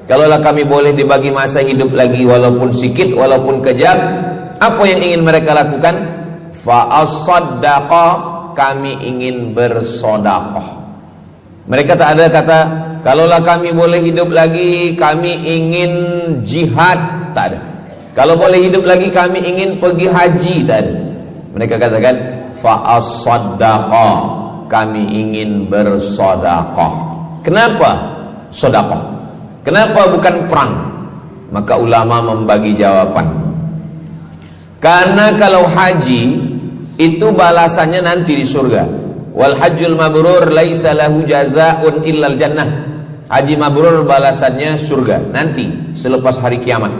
kalaulah kami boleh dibagi masa hidup lagi, walaupun sikit, walaupun kejap, apa yang ingin mereka lakukan? Fa'as-saddaqa, kami ingin bersodaqah. Mereka tak ada kata, kalaulah kami boleh hidup lagi, kami ingin jihad, tak ada. Kalau boleh hidup lagi, kami ingin pergi haji, tak ada. Mereka katakan, fa'as-saddaqa, kami ingin bersodaqah. Kenapa sedekah? Kenapa bukan perang? Maka ulama membagi jawaban. Karena kalau haji itu balasannya nanti di surga. Wal hajjul mabrur laisa lahu jazaa'un illal jannah. Haji mabrur balasannya surga nanti selepas hari kiamat.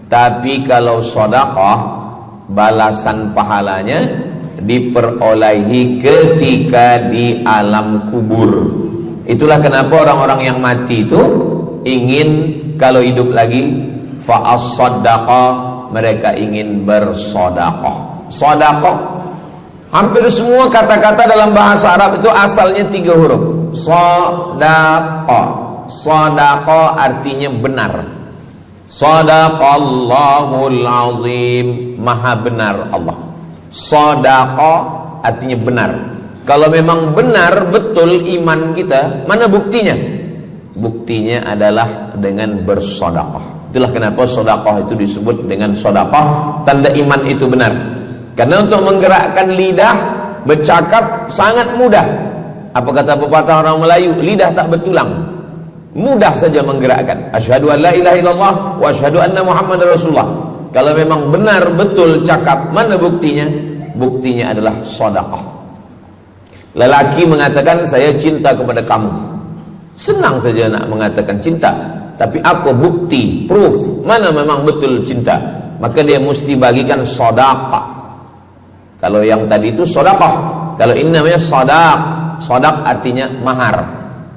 Tapi kalau sedekah, balasan pahalanya diperolehi ketika di alam kubur. Itulah kenapa orang-orang yang mati itu ingin kalau hidup lagi, fa'as-saddaqa, mereka ingin bersodaqah. Sodaqah, hampir semua kata-kata dalam bahasa Arab itu asalnya 3 huruf. Sodaqah. Sodaqah artinya benar. Sadaqallahul azim, maha benar Allah. Sodaqah artinya benar. Kalau memang benar betul iman kita, mana buktinya? buktinya adalah dengan bersedekah. Itulah kenapa sedekah itu disebut dengan sedekah, tanda iman itu benar. Karena untuk menggerakkan lidah bercakap sangat mudah. Apa kata pepatah orang Melayu? Lidah tak bertulang. Mudah saja menggerakkan. Asyhadu an la ilaha illallah wa asyhadu anna Muhammadar Rasulullah. Kalau memang benar betul cakap, mana buktinya? Buktinya adalah sedekah. Lelaki mengatakan saya cinta kepada kamu. Senang saja nak mengatakan cinta, tapi apa bukti, proof mana memang betul cinta? Maka dia mesti bagikan sedekah. Kalau yang tadi itu sedekah, kalau ini namanya sadaq. Sadaq artinya mahar.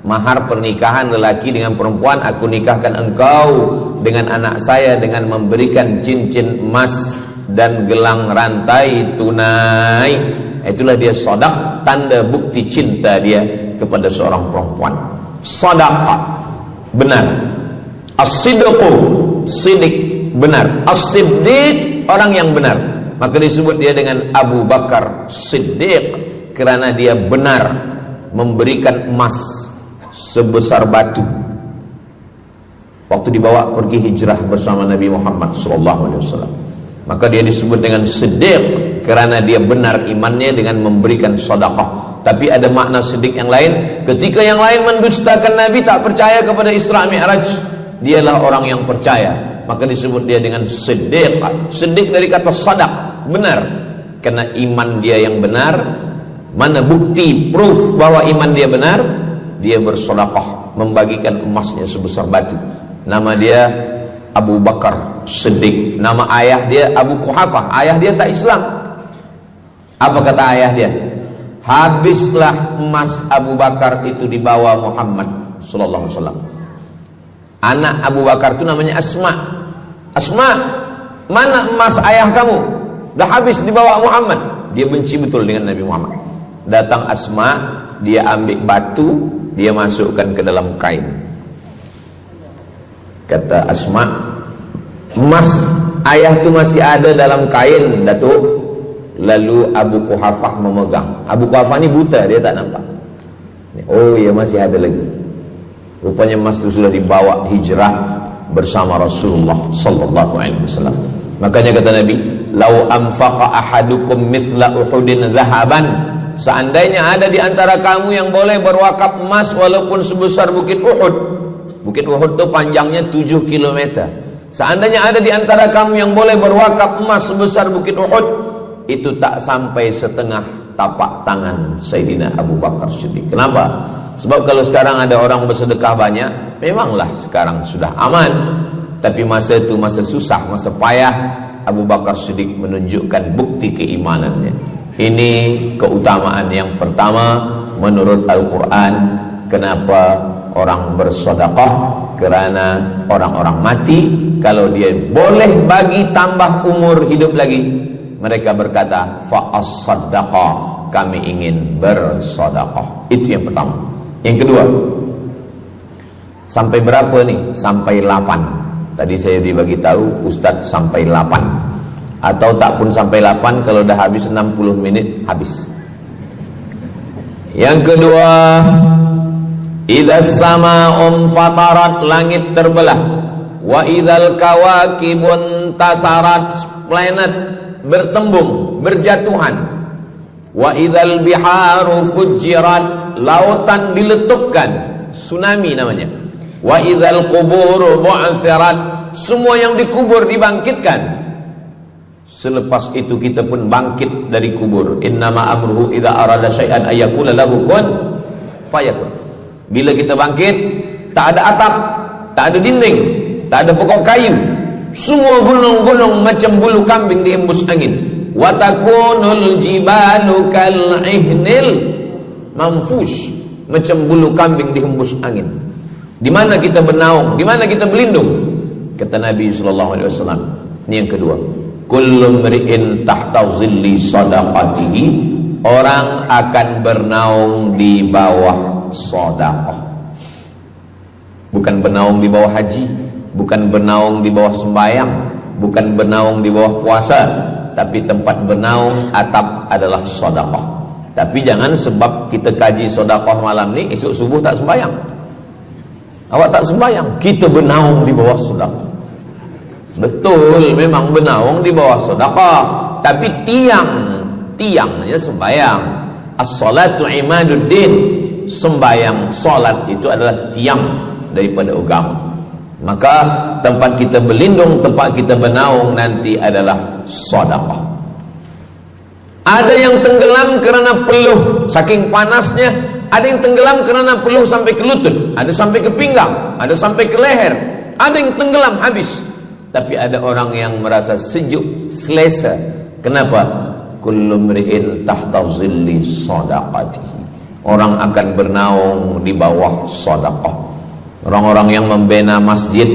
Mahar pernikahan lelaki dengan perempuan, aku nikahkan engkau dengan anak saya dengan memberikan cincin emas dan gelang rantai tunai. Itulah dia sadaq, tanda bukti cinta dia kepada seorang perempuan. Sadaqah benar. As-sidqu sidik benar. As-siddiq orang yang benar. Maka disebut dia dengan Abu Bakar Siddiq karena dia benar memberikan emas sebesar batu waktu dibawa pergi hijrah bersama Nabi Muhammad SAW. Maka dia disebut dengan Siddiq karena dia benar imannya dengan memberikan sedekah. Tapi ada makna siddiq yang lain. Ketika yang lain mendustakan Nabi, tak percaya kepada Isra Mi'raj, dialah orang yang percaya. Maka disebut dia dengan siddiq. Siddiq dari kata sadaq, benar. Karena iman dia yang benar. Mana bukti, proof bahwa iman dia benar? Dia bersedekah, membagikan emasnya sebesar batu. Nama dia Abu Bakar Siddiq. Nama ayah dia Abu Quhafah. Ayah dia tak Islam. Apa kata ayah dia? Habislah emas Abu Bakar itu dibawa Muhammad sallallahu alaihi wasallam. Anak Abu Bakar itu namanya Asma. Asma, mana emas ayah kamu? Dah habis dibawa Muhammad. Dia benci betul dengan Nabi Muhammad. Datang Asma, dia ambil batu, dia masukkan ke dalam kain. Kata Asma, emas ayah itu masih ada dalam kain, Datuk. Lalu Abu Quhafah memegang. Abu Quhafah ini buta, dia tak nampak. Oh ya, masih ada lagi. Rupanya emas itu sudah dibawa hijrah bersama Rasulullah sallallahu alaihi wasallam. Makanya kata Nabi, "Lau anfaqa ahadukum mithla Uhudin zahaban." Seandainya ada di antara kamu yang boleh berwakaf emas walaupun sebesar Bukit Uhud. Bukit Uhud itu panjangnya 7 km. Seandainya ada di antara kamu yang boleh berwakaf emas sebesar Bukit Uhud, itu tak sampai setengah tapak tangan Sayyidina Abu Bakar Siddiq. Kenapa? Sebab kalau sekarang ada orang bersedekah banyak, memanglah sekarang sudah aman. Tapi masa itu masa susah, masa payah, Abu Bakar Siddiq menunjukkan bukti keimanannya. Ini keutamaan yang pertama menurut Al-Quran. Kenapa orang bersedekah? Karena orang-orang mati, kalau dia boleh bagi tambah umur hidup lagi, mereka berkata, fa'as-sadaqah, kami ingin bersedekah. Itu yang pertama. Yang kedua, sampai berapa nih? Sampai 8. Tadi saya dibagi tahu Ustadz sampai 8. Atau tak pun sampai 8, kalau dah habis 60 menit, habis. Yang kedua, idzas sama'un fatarat, langit terbelah. Wa idzal kawakibun tasarat, planet bertembung, berjatuhan. Wa idzal biharu fujirat, lautan diletupkan, tsunami namanya. Wa idzal quburu bu'athirat, semua yang dikubur dibangkitkan. Selepas itu kita pun bangkit dari kubur. Innama amruhu idza arada syai'an ayyakula lahu kun fayakun. Bila kita bangkit, tak ada atap, tak ada dinding, tak ada pokok kayu. Semua gunung-gunung macam bulu kambing dihembus angin. Wa takunul jibalu kal ihnil manfush, macam bulu kambing dihembus angin. Di mana kita bernaung? Di mana kita berlindung? Kata Nabi sallallahu alaihi wasallam. Ini yang kedua. Kullu mri'in tahta zilli sadaqatihi, orang akan bernaung di bawah sedekah. Bukan bernaung di bawah haji, bukan bernaung di bawah sembahyang, bukan bernaung di bawah puasa, tapi tempat bernaung atap adalah sedekah. Tapi jangan sebab kita kaji sedekah malam ni, esok subuh tak sembahyang. Awak tak sembahyang, kita bernaung di bawah sedekah. Betul, memang bernaung di bawah sedekah, tapi tiangnya sembahyang. As-salatu imaduddin, sembahyang salat itu adalah tiang daripada agama. Maka tempat kita berlindung, tempat kita bernaung nanti adalah sedekah. Ada yang tenggelam kerana peluh saking panasnya, ada yang tenggelam kerana peluh sampai ke lutut, ada sampai ke pinggang, ada sampai ke leher, ada yang tenggelam habis. Tapi ada orang yang merasa sejuk, selesa. Kenapa? Kullu mri'in tahta zilli sadaqatihi. Orang akan bernaung di bawah sedekah. Orang-orang yang membina masjid,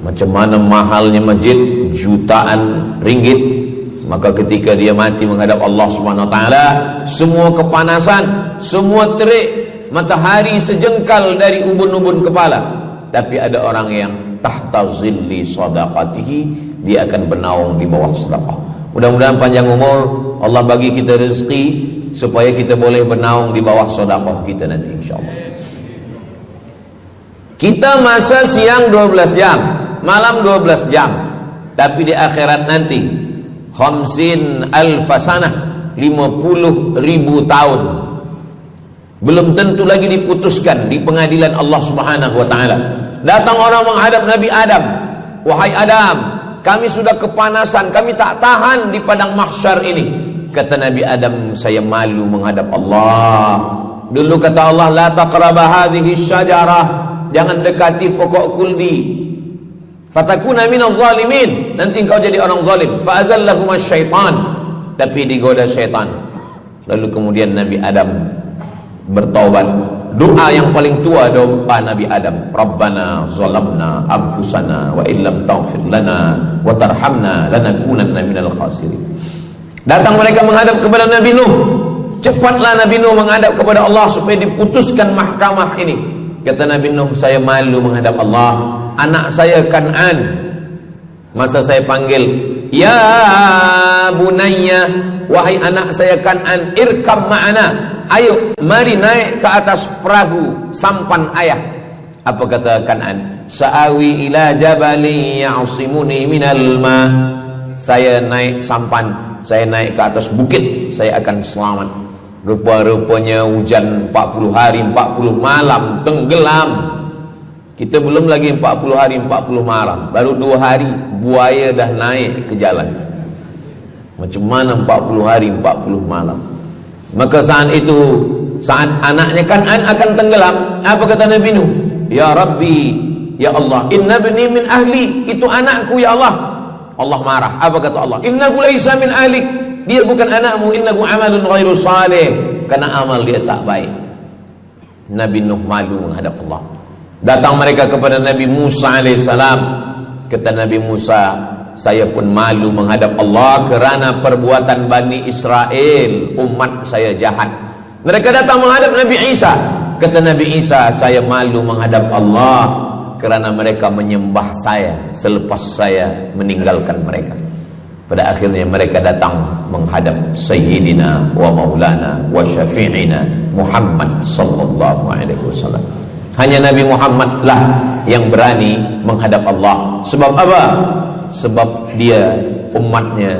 macam mana mahalnya masjid, jutaan ringgit, maka ketika dia mati menghadap Allah Subhanahu wa taala, semua kepanasan, semua terik, matahari sejengkal dari ubun-ubun kepala. Tapi ada orang yang tahta zilli sadaqatihi, dia akan bernaung di bawah sedekah. Mudah-mudahan panjang umur, Allah bagi kita rezeki supaya kita boleh bernaung di bawah sedekah kita nanti insyaallah. Kita masa siang 12 jam, malam 12 jam. Tapi di akhirat nanti 50,000 sanah, 50,000 tahun. Belum tentu lagi diputuskan di pengadilan Allah Subhanahu wa taala. Datang orang menghadap Nabi Adam. Wahai Adam, kami sudah kepanasan, kami tak tahan di padang mahsyar ini. Kata Nabi Adam, saya malu menghadap Allah. Dulu kata Allah, la taqraba hadhihi syajarah, jangan dekati pokok kuldi, fatakuna minaz zalimin, nanti engkau jadi orang zalim. Fa azallahuma syaitan, tapi digoda syaitan. Lalu kemudian Nabi Adam bertaubat. Doa yang paling tua doa Nabi Adam, Rabbana zalamna anfusana wa illam taghfir lana wa tarhamna lanakunanna minal khasirin. Datang mereka menghadap kepada Nabi Nuh. Cepatlah Nabi Nuh menghadap kepada Allah supaya diputuskan mahkamah ini. Kata Nabi Nuh, saya malu menghadap Allah. Anak saya Kan'an, masa saya panggil, ya bunayya, wahai anak saya Kan'an, irkam ma'ana, ayo mari naik ke atas perahu sampan ayah. Apa kata Kan'an? Sa'awi ila jabali ya'simuni minal ma. Saya naik sampan, saya naik ke atas bukit, saya akan selamat. Rupa-rupanya hujan 40 hari 40 malam, tenggelam. Kita belum lagi 40 hari 40 malam, baru 2 hari buaya dah naik ke jalan. Macam mana 40 hari 40 malam? Maka saat itu, saat anaknya Kan'an akan tenggelam, apa kata Nabi Nuh? Ya Rabbi, ya Allah, inna bni min ahli, itu anakku ya Allah. Allah marah. Apa kata Allah? Innahu laisa min ahlik, dia bukan anakmu. Innahu amalun ghairu salih, karena amal dia tak baik. Nabi Nuh malu menghadap Allah. Datang mereka kepada Nabi Musa alaihissalam. Kata Nabi Musa, saya pun malu menghadap Allah kerana perbuatan Bani Israel, umat saya jahat. Mereka datang menghadap Nabi Isa. Kata Nabi Isa, saya malu menghadap Allah kerana mereka menyembah saya selepas saya meninggalkan mereka. Pada akhirnya mereka datang menghadap Sayyidina wa Maulana wa Syafi'ina Muhammad sallallahu alaihi wasallam. Hanya Nabi Muhammad lah yang berani menghadap Allah. Sebab apa? Sebab dia umatnya.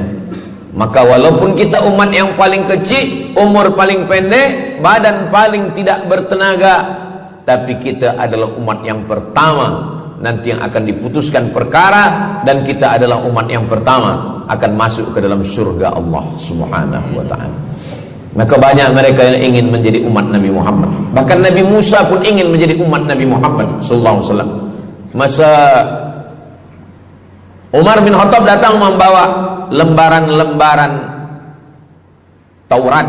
Maka walaupun kita umat yang paling kecil, umur paling pendek, badan paling tidak bertenaga, tapi kita adalah umat yang pertama nanti yang akan diputuskan perkara, dan kita adalah umat yang pertama akan masuk ke dalam surga Allah Subhanahu wa ta'ala. Maka banyak mereka yang ingin menjadi umat Nabi Muhammad. Bahkan Nabi Musa pun ingin menjadi umat Nabi Muhammad sallallahu alaihi wasallam. Masa Umar bin Khattab datang membawa lembaran-lembaran Taurat,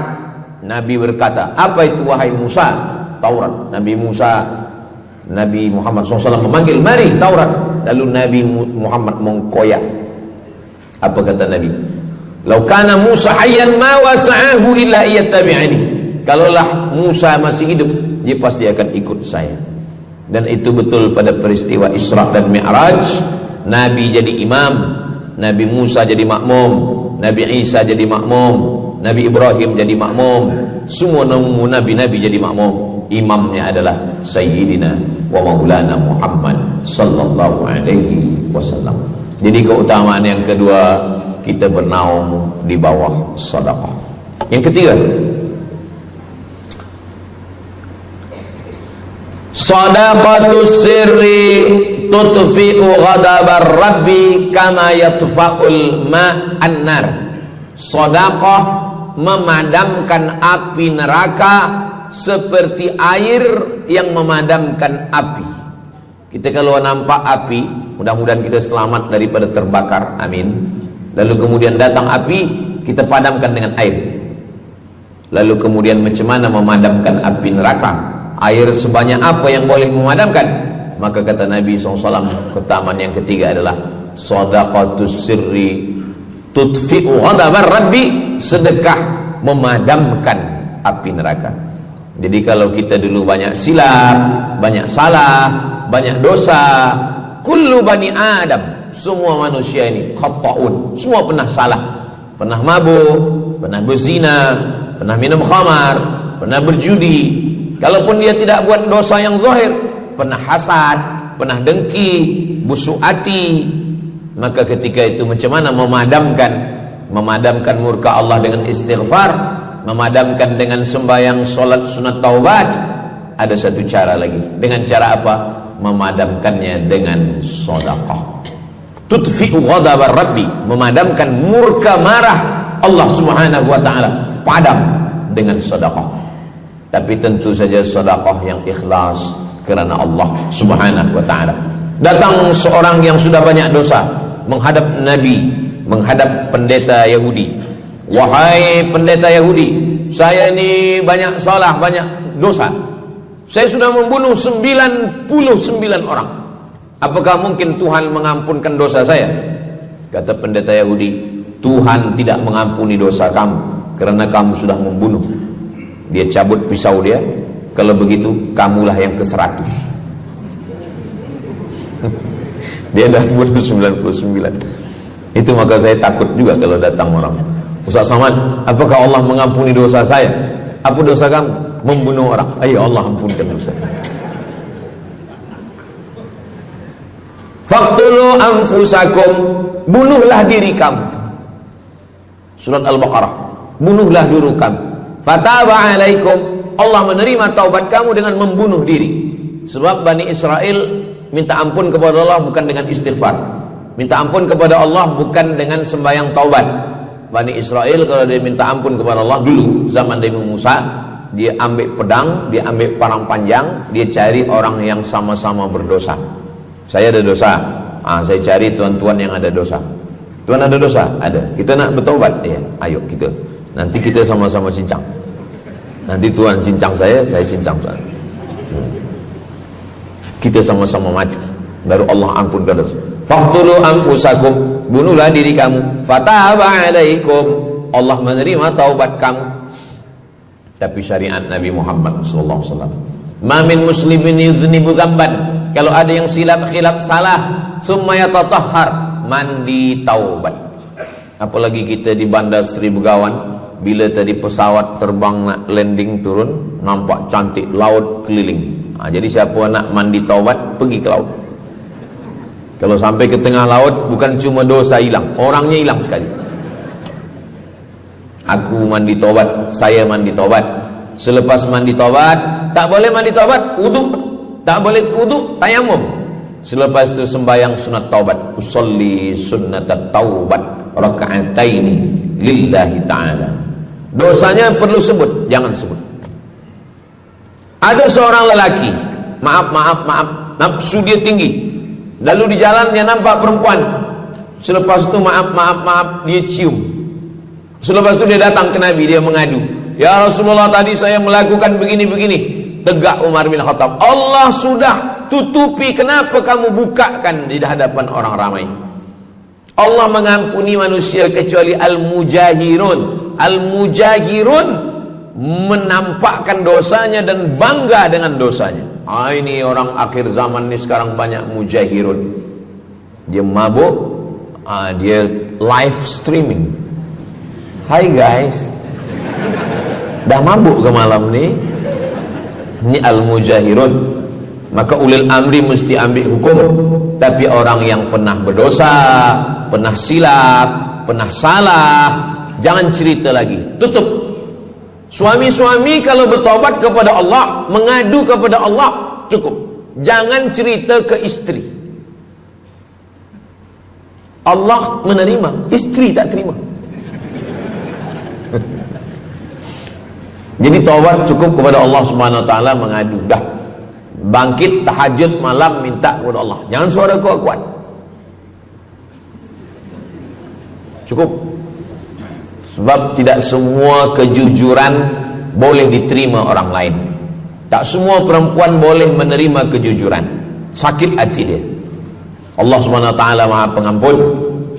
Nabi berkata, apa itu wahai Musa? Taurat. Nabi Muhammad SAW memanggil, mari Taurat. Lalu Nabi Muhammad mengkoyak. Apa kata Nabi? Lau kana Musa hayyan ma wasa'ahu illa iyattabi'ani. Kalaulah Musa masih hidup, dia pasti akan ikut saya. Dan itu betul pada peristiwa Isra dan Mi'raj. Nabi jadi imam, Nabi Musa jadi makmum, Nabi Isa jadi makmum, Nabi Ibrahim jadi makmum, semua nabi-nabi jadi makmum. imamnya adalah Sayyidina wa Maulana Muhammad sallallahu alaihi wasallam. Jadi keutamaan yang kedua, kita bernaung di bawah sedekah. Yang ketiga, sadaqatus sirri tutfi'u ghadabar rabbi kama yatfa'ul ma'an nar. Sedekah memadamkan api neraka seperti air yang memadamkan api. Kita kalau nampak api, mudah-mudahan kita selamat daripada terbakar, amin. Lalu kemudian datang api, kita padamkan dengan air. Lalu kemudian macam mana memadamkan api neraka? Air sebanyak apa yang boleh memadamkan? Maka kata Nabi SAW, keutamaan yang ketiga adalah sadaqatus sirri tutfi'u ghadabar rabbi, sedekah memadamkan api neraka. Jadi kalau kita dulu banyak silap, banyak salah, banyak dosa, kullu bani Adam, semua manusia ini khata'un, semua pernah salah, pernah mabuk, pernah berzina, pernah minum khamar, pernah berjudi. Kalaupun dia tidak buat dosa yang zahir, pernah hasad, pernah dengki, busuk hati. Maka ketika itu macam mana memadamkan murka Allah dengan istighfar, memadamkan dengan sembahyang, solat, sunat, taubat. Ada satu cara lagi. Dengan cara apa? Memadamkannya dengan sedekah. Tutfi'u ghadabar rabbi, memadamkan murka marah Allah Subhanahu wa taala, padam dengan sedekah. Tapi tentu saja sedekah yang ikhlas kerana Allah Subhanahu wa taala. Datang seorang yang sudah banyak dosa menghadap Nabi, menghadap pendeta Yahudi. Wahai pendeta Yahudi, saya ini banyak salah, banyak dosa. Saya sudah membunuh 99 orang. Apakah mungkin Tuhan mengampunkan dosa saya? Kata pendeta Yahudi, Tuhan tidak mengampuni dosa kamu kerana kamu sudah membunuh. Dia cabut pisau dia. Kalau begitu, kamulah yang ke-100. Dia dah bunuh 99. Itu maka saya takut juga kalau datang orang, Ustaz Somad, apakah Allah mengampuni dosa saya? Apa dosa kamu? Membunuh orang. Ayo Allah ampunkan dosa. Faqtulu anfusakum, bunuhlah diri kamu. Surat Al-Baqarah. Bunuhlah diri kamu. Fataba alaikum, Allah menerima taubat kamu dengan membunuh diri. Sebab Bani Israel minta ampun kepada Allah bukan dengan istighfar. Minta ampun kepada Allah bukan dengan sembahyang taubat. Bani Israel kalau dia minta ampun kepada Allah dulu zaman Nabi Musa, dia ambil pedang, dia ambil parang panjang, dia cari orang yang sama-sama berdosa. Saya ada dosa, saya cari tuan-tuan yang ada dosa. Tuan ada dosa? Ada. Kita nak bertaubat? Ya, ayo kita. Nanti kita sama-sama cincang. Nanti tuan cincang saya cincang tuan. Kita sama-sama mati. Baru Allah ampunkan dosa. Faqtulu anfusakum, bunuhlah diri kamu. Fataba alaikum, Allah menerima taubat kamu. Tapi syariat Nabi Muhammad sallallahu alaihi wasallam, ma min muslimin yuznibu dzamban, kalau ada yang silap khilaf salah, summa yatatahhar, mandi taubat. Apalagi kita di Bandar Seri Begawan, bila tadi pesawat terbang nak landing turun, nampak cantik laut keliling. Jadi siapa nak mandi taubat, pergi ke laut. Kalau sampai ke tengah laut, bukan cuma dosa hilang, orangnya hilang sekali. Aku mandi taubat, saya mandi taubat. Selepas mandi taubat, tak boleh mandi taubat, wudu. Tak boleh wudu, tayamum. Selepas itu sembahyang sunat taubat. Usolli sunnatat taubat raka'ataini lillahi ta'ala. Dosanya perlu sebut, jangan sebut. Ada seorang lelaki, maaf, nafsu dia tinggi. Lalu di jalan dia nampak perempuan. Selepas itu maaf, dia cium. Selepas itu dia datang ke Nabi, dia mengadu. Ya Rasulullah, tadi saya melakukan begini-begini. Tegak Umar bin Khattab, Allah sudah tutupi, kenapa kamu bukakan di hadapan orang ramai? Allah mengampuni manusia kecuali al-mujahirun. Al-mujahirun menampakkan dosanya dan bangga dengan dosanya. Ini orang akhir zaman ini sekarang banyak mujahirun. Dia mabuk, dia live streaming. Hai guys, dah mabuk ke malam ni? Ini al-mujahirun. Maka ulil amri mesti ambil hukum. Tapi orang yang pernah berdosa, pernah silap, pernah salah, jangan cerita lagi, tutup. Suami-suami kalau bertobat kepada Allah, mengadu kepada Allah, cukup. Jangan cerita ke istri. Allah menerima, istri tak terima. Jadi taubat cukup kepada Allah Subhanahu wa taala, mengadu. Dah. Bangkit tahajud malam minta kepada Allah. Jangan suara kuat-kuat. Cukup. Sebab tidak semua kejujuran boleh diterima orang lain. Tak semua perempuan boleh menerima kejujuran. Sakit hati dia. Allah Subhanahu wa taala Maha Pengampun.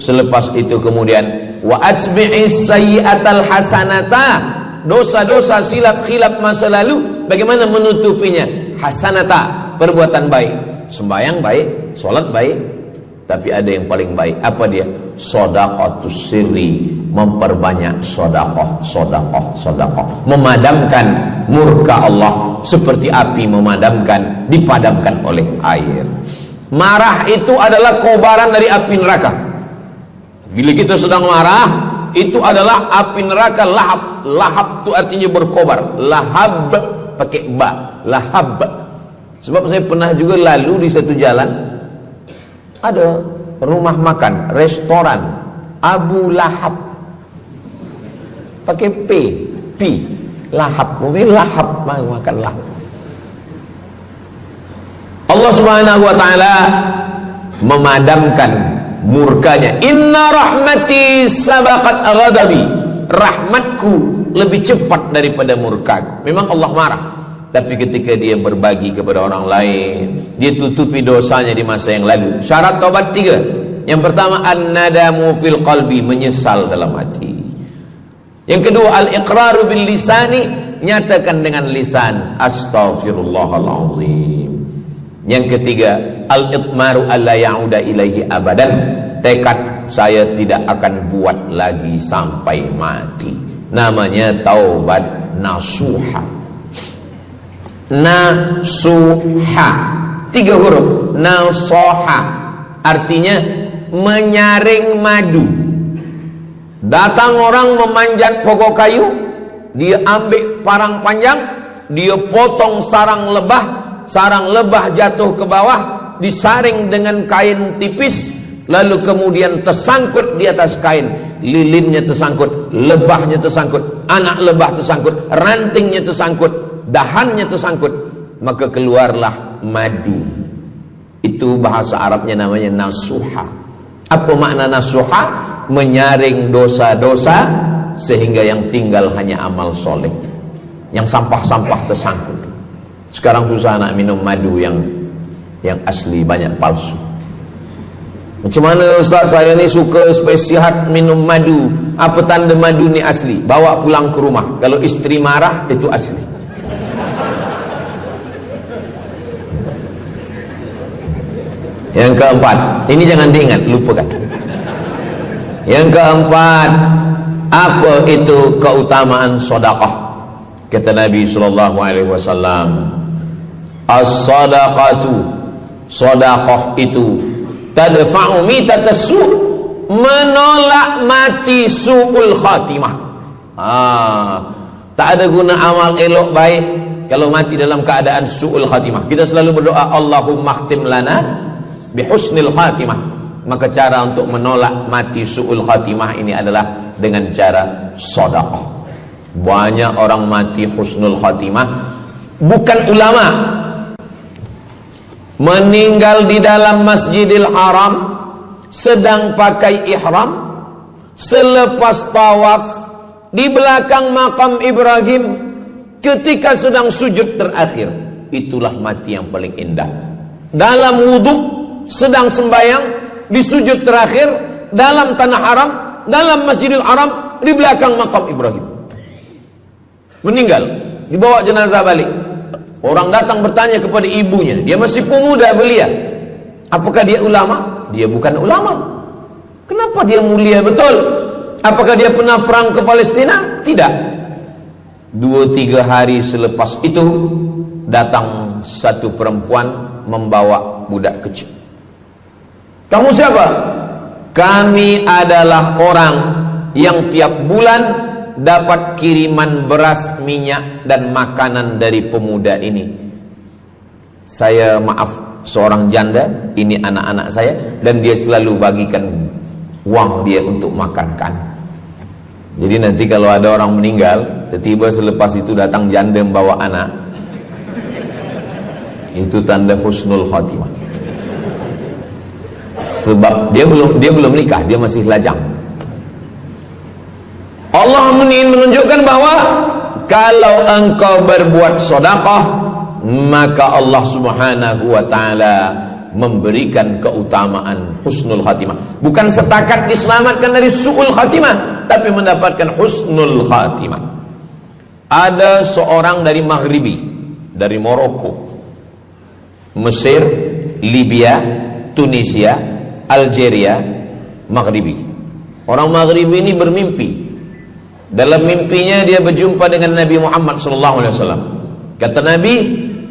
Selepas itu kemudian wa asbi'is sayyi'atal hasanata. Dosa-dosa silap khilaf masa lalu bagaimana menutupinya? Hasanata, perbuatan baik. Sembahyang baik, solat baik, tapi ada yang paling baik. Apa dia? Shadaqatus sirri, memperbanyak sedekah, sedekah, sedekah. Memadamkan murka Allah seperti api memadamkan, dipadamkan oleh air. Marah itu adalah kobaran dari api neraka. Bila kita sedang marah, itu adalah api neraka lahab. Lahab itu artinya berkobar. Lahab pakai ba, lahab. Sebab saya pernah juga lalu di satu jalan, ada rumah makan, restoran Abu Lahab, pakai P, lahab, mungkin lahab, makan lahab. Allah Subhanahu wa taala memadamkan murkanya. Inna rahmati sabaqat ghadabi. Rahmatku lebih cepat daripada murkaku. Memang Allah marah, tapi ketika dia berbagi kepada orang lain, dia tutupi dosanya di masa yang lalu. Syarat taubat 3. Yang pertama, an-nadamu fil qalbi, menyesal dalam hati. Yang kedua, al-iqraru bil lisani, nyatakan dengan lisan, astaghfirullahalazim. Yang ketiga, al-itmaru alla ya'uda ilaihi abadan, tekad saya tidak akan buat lagi sampai mati. Namanya taubat nasuha. Nasuha 3 huruf. Nasoha artinya menyaring madu. Datang orang memanjat pokok kayu, dia ambil parang panjang, dia potong sarang lebah jatuh ke bawah, disaring dengan kain tipis, lalu kemudian tersangkut di atas kain. Lilinnya tersangkut, lebahnya tersangkut, anak lebah tersangkut, rantingnya tersangkut, dahannya tersangkut, maka keluarlah madu. Itu bahasa Arabnya namanya nasuha. Apa makna nasuha? Menyaring dosa-dosa sehingga yang tinggal hanya amal soleh. Yang sampah-sampah tersangkut. Sekarang susah nak minum madu yang asli, banyak palsu. Macam mana Ustaz, saya ni suka spesihat minum madu. Apa tanda madu ni asli? Bawa pulang ke rumah. Kalau istri marah, itu asli. Yang keempat, ini jangan diingat, lupakan. Yang keempat, apa itu keutamaan sedekah? Kata Nabi SAW, as-sadaqatu, sedekah itu tadfa'u mitatas su', menolak mati su'ul khatimah. Tak ada guna amal elok baik kalau mati dalam keadaan su'ul khatimah. Kita selalu berdoa, Allahumma khtim lana bihusnil khatimah. Maka cara untuk menolak mati su'ul khatimah ini adalah dengan cara sedekah. Banyak orang mati husnul khatimah, bukan ulama, meninggal di dalam Masjidil Haram sedang pakai ihram, selepas tawaf di belakang makam Ibrahim ketika sedang sujud terakhir. Itulah mati yang paling indah. Dalam wudhu sedang sembahyang di sujud terakhir dalam tanah haram, dalam Masjidil Haram di belakang makam Ibrahim. Meninggal, dibawa jenazah balik. Orang datang bertanya kepada ibunya, dia masih pemuda belia, apakah dia ulama? Dia bukan ulama. Kenapa dia mulia betul? Apakah dia pernah perang ke Palestina? Tidak. 2-3 hari selepas itu datang satu perempuan membawa budak kecil. Kamu siapa? Kami adalah orang yang tiap bulan dapat kiriman beras, minyak, dan makanan dari pemuda ini. Saya maaf, seorang janda, ini anak-anak saya, dan dia selalu bagikan uang dia untuk makankan. Jadi nanti kalau ada orang meninggal, tiba-tiba selepas itu datang janda membawa anak, itu tanda husnul khatimah. Sebab dia belum nikah, dia masih lajang. Allah menunjukkan bahwa kalau engkau berbuat sedekah, maka Allah Subhanahu wa taala memberikan keutamaan husnul khatimah. Bukan setakat diselamatkan dari su'ul khatimah, tapi mendapatkan husnul khatimah. Ada seorang dari Maghribi, dari Maroko, Mesir, Libya, Tunisia, Algeria, Maghribi. Orang Maghribi ini bermimpi. Dalam mimpinya dia berjumpa dengan Nabi Muhammad SAW. Kata Nabi,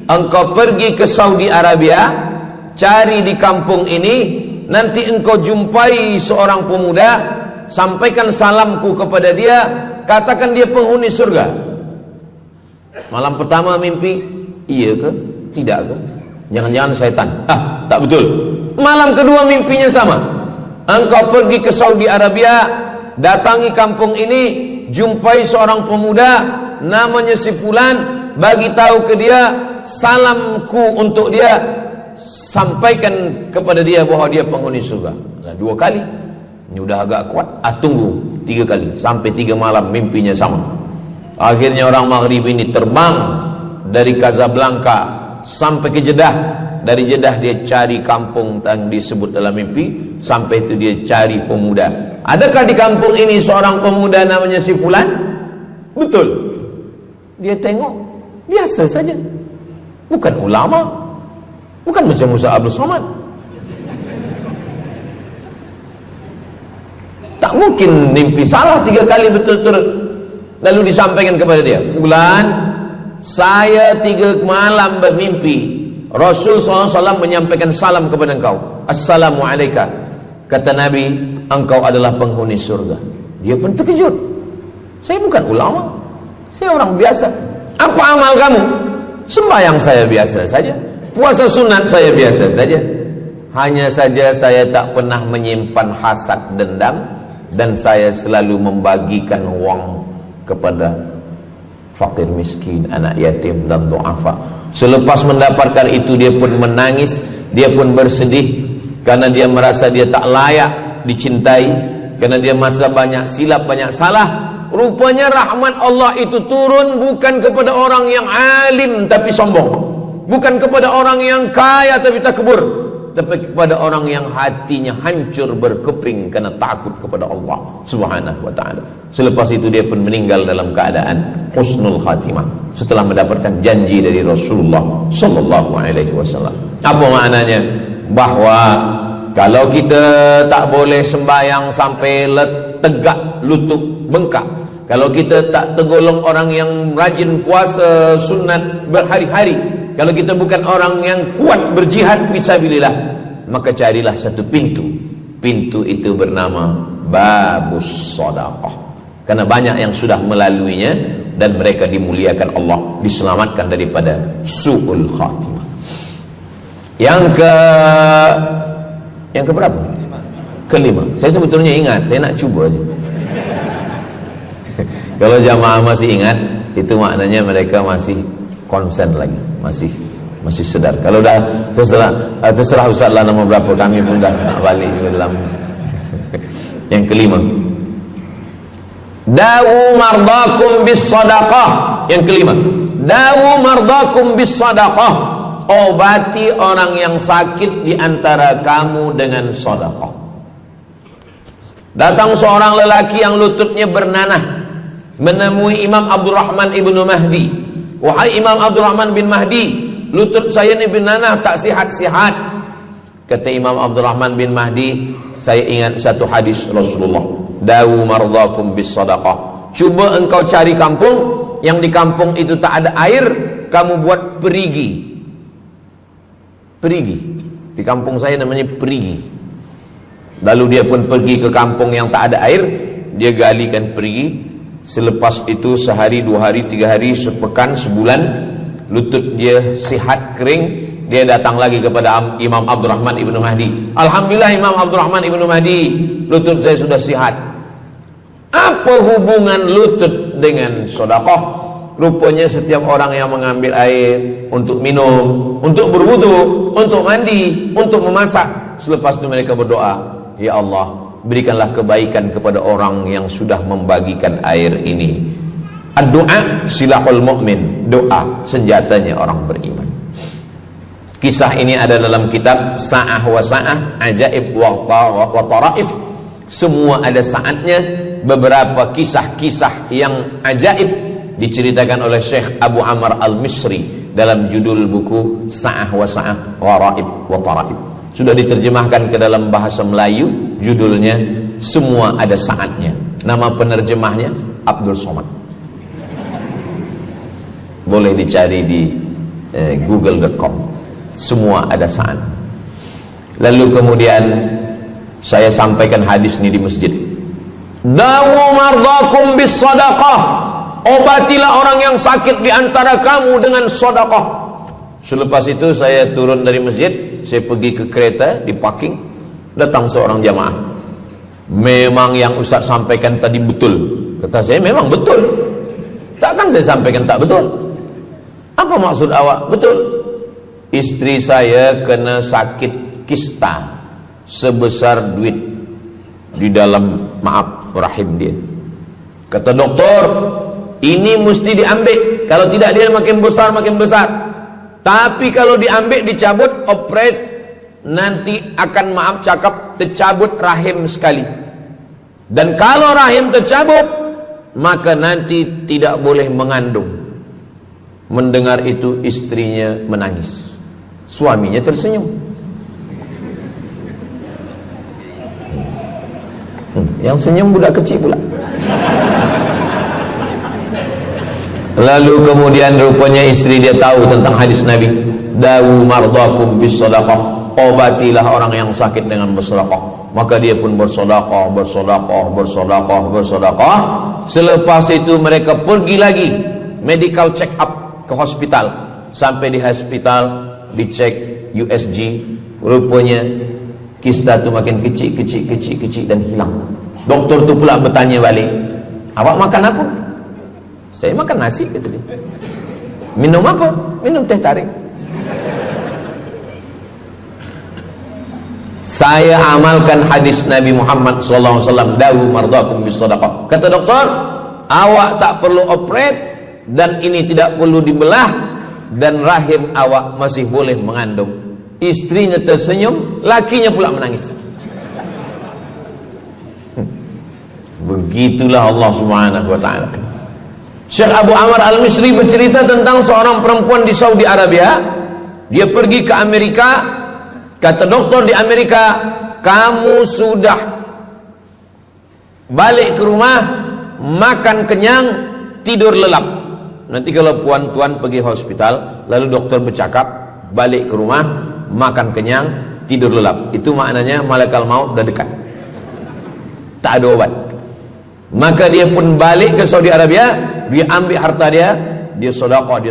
engkau pergi ke Saudi Arabia, cari di kampung ini, nanti engkau jumpai seorang pemuda, sampaikan salamku kepada dia, katakan dia penghuni surga. Malam pertama mimpi, iya ke? Tidak ke? Jangan-jangan syaitan. Tak betul. Malam kedua mimpinya sama. Engkau pergi ke Saudi Arabia, datangi kampung ini, jumpai seorang pemuda namanya si fulan, bagi tahu ke dia, salamku untuk dia, sampaikan kepada dia bahwa dia penghuni surga. Nah, 2 kali. Ini udah agak kuat. Tunggu 3 kali, sampai 3 malam mimpinya sama. Akhirnya orang Maghrib ini terbang dari Casablanca sampai ke Jeddah. Dari Jeddah dia cari kampung yang disebut dalam mimpi. Sampai itu dia cari pemuda. Adakah di kampung ini seorang pemuda namanya si fulan? Betul. Dia tengok, biasa saja. Bukan ulama, bukan macam Musa Abdul Somad. Tak mungkin mimpi salah 3 kali betul-betul. Lalu disampaikan kepada dia, fulan, saya 3 malam bermimpi Rasul SAW menyampaikan salam kepada engkau. Assalamualaikum. Kata Nabi, engkau adalah penghuni surga. Dia pun terkejut. Saya bukan ulama, saya orang biasa. Apa amal kamu? Sembahyang saya biasa saja, puasa sunat saya biasa saja. Hanya saja saya tak pernah menyimpan hasad dendam, dan saya selalu membagikan uang kepada fakir miskin, anak yatim dan du'afa. Selepas mendapatkan itu dia pun menangis, dia pun bersedih, karena dia merasa dia tak layak dicintai, karena dia merasa banyak silap, banyak salah. Rupanya rahmat Allah itu turun bukan kepada orang yang alim tapi sombong, bukan kepada orang yang kaya tapi takbur, tapi kepada orang yang hatinya hancur berkeping karena takut kepada Allah Subhanahu wa ta'ala. Selepas itu dia pun meninggal dalam keadaan husnul khatimah, setelah mendapatkan janji dari Rasulullah sallallahu alaihi wasallam. Apa maknanya? Bahwa kalau kita tak boleh sembahyang sampai tegak lutut bengkak, kalau kita tak tergolong orang yang rajin puasa sunat berhari-hari, kalau kita bukan orang yang kuat berjihad fisabilillah, maka carilah satu pintu. Pintu itu bernama babus sedekah. Karena banyak yang sudah melaluinya dan mereka dimuliakan Allah, diselamatkan daripada su'ul khatimah. Yang keberapa? Kelima. Saya sebetulnya ingat, saya nak cuba aja. Kalau jamaah masih ingat, itu maknanya mereka masih konsen lagi, masih sedar. Kalau dah terserah Ustaz lah nama berapa, kami pun dah tak balik ke dalam. Yang kelima, dawu mardakum bis sadaqah. Yang kelima, dawu mardakum bis sadaqah. Obati orang yang sakit di antara kamu dengan sedekah. Datang seorang lelaki yang lututnya bernanah menemui Imam Abdurrahman ibnu Mahdi. Wahai Imam Abdurrahman bin Mahdi, lutut saya ni bernanah, tak sihat-sihat. Kata Imam Abdurrahman bin Mahdi, saya ingat satu hadis Rasulullah, dawu mardakum bis sadaqah. Cuba engkau cari kampung yang di kampung itu tak ada air, kamu buat perigi. Perigi. Di kampung saya namanya perigi. Lalu dia pun pergi ke kampung yang tak ada air, dia galikan perigi. Selepas itu sehari, 2 hari, 3 hari, sepekan, sebulan, lutut dia sihat kering. Dia datang lagi kepada Imam Abdurrahman Ibnu Mahdi. Alhamdulillah Imam Abdurrahman Ibnu Mahdi, lutut saya sudah sihat. Apa hubungan lutut dengan sedekah? Rupanya setiap orang yang mengambil air untuk minum, untuk berwudu, untuk mandi, untuk memasak, selepas itu mereka berdoa, ya Allah, berikanlah kebaikan kepada orang yang sudah membagikan air ini. Ad-du'a silahul mu'min, doa senjatanya orang beriman. Kisah ini ada dalam kitab Sa'ah wa Sa'ah, Ajaib wa Taraif. Semua ada saatnya. Beberapa kisah-kisah yang ajaib diceritakan oleh Syekh Abu Amr Al-Misri dalam judul buku Sa'ah wa Sa'ah, Gharaib wa Taraif. Sudah diterjemahkan ke dalam bahasa Melayu, judulnya Semua Ada Saatnya. Nama penerjemahnya Abdul Somad. Boleh dicari di google.com. Semua ada saat. Lalu kemudian saya sampaikan hadis ini di masjid. Dawu mardakum bis sadaqah. Obatilah orang yang sakit di antara kamu dengan sedekah. Selepas itu saya turun dari masjid, saya pergi ke kereta, di parking, datang seorang jamaah. Memang yang Ustaz sampaikan tadi betul. Kata saya, memang betul. Takkan saya sampaikan tak betul? Apa maksud awak? Betul. Istri saya kena sakit kista sebesar duit di dalam rahim dia. Kata doktor, ini mesti diambil. Kalau tidak dia makin besar, makin besar. Tapi kalau diambil, dicabut, operate, nanti akan tercabut rahim sekali. Dan kalau rahim tercabut, maka nanti tidak boleh mengandung. Mendengar itu istrinya menangis. Suaminya tersenyum. Yang senyum budak kecil pula. Lalu kemudian rupanya istri dia tahu tentang hadis Nabi. Dawu mardakum bis sadaqah. Obatilah orang yang sakit dengan bersedekah. Maka dia pun bersedekah. Selepas itu mereka pergi lagi medical check up ke hospital. Sampai di hospital dicek USG, rupanya kista itu makin kecil dan hilang. Doktor tu pula bertanya balik, awak makan apa? Saya makan nasi, kata dia. Minum apa? Minum teh tarik. Saya amalkan hadis Nabi Muhammad SAW, dawu mardakum bis sadaqah. Kata doktor, awak tak perlu operate dan ini tidak perlu dibelah, dan rahim awak masih boleh mengandung. Istrinya tersenyum, lakinya pula menangis. Begitulah Allah Subhanahu wa ta'ala. Syekh Abu Amr Al-Misri bercerita tentang seorang perempuan di Saudi Arabia. Dia pergi ke Amerika. Kata doktor di Amerika, kamu sudah balik ke rumah, makan kenyang, tidur lelap. Nanti kalau puan-tuan pergi hospital, lalu dokter bercakap, balik ke rumah, makan kenyang, tidur lelap. Itu maknanya malaikat maut dah dekat. Tak ada obat. Maka dia pun balik ke Saudi Arabia, dia ambil harta dia sedekah,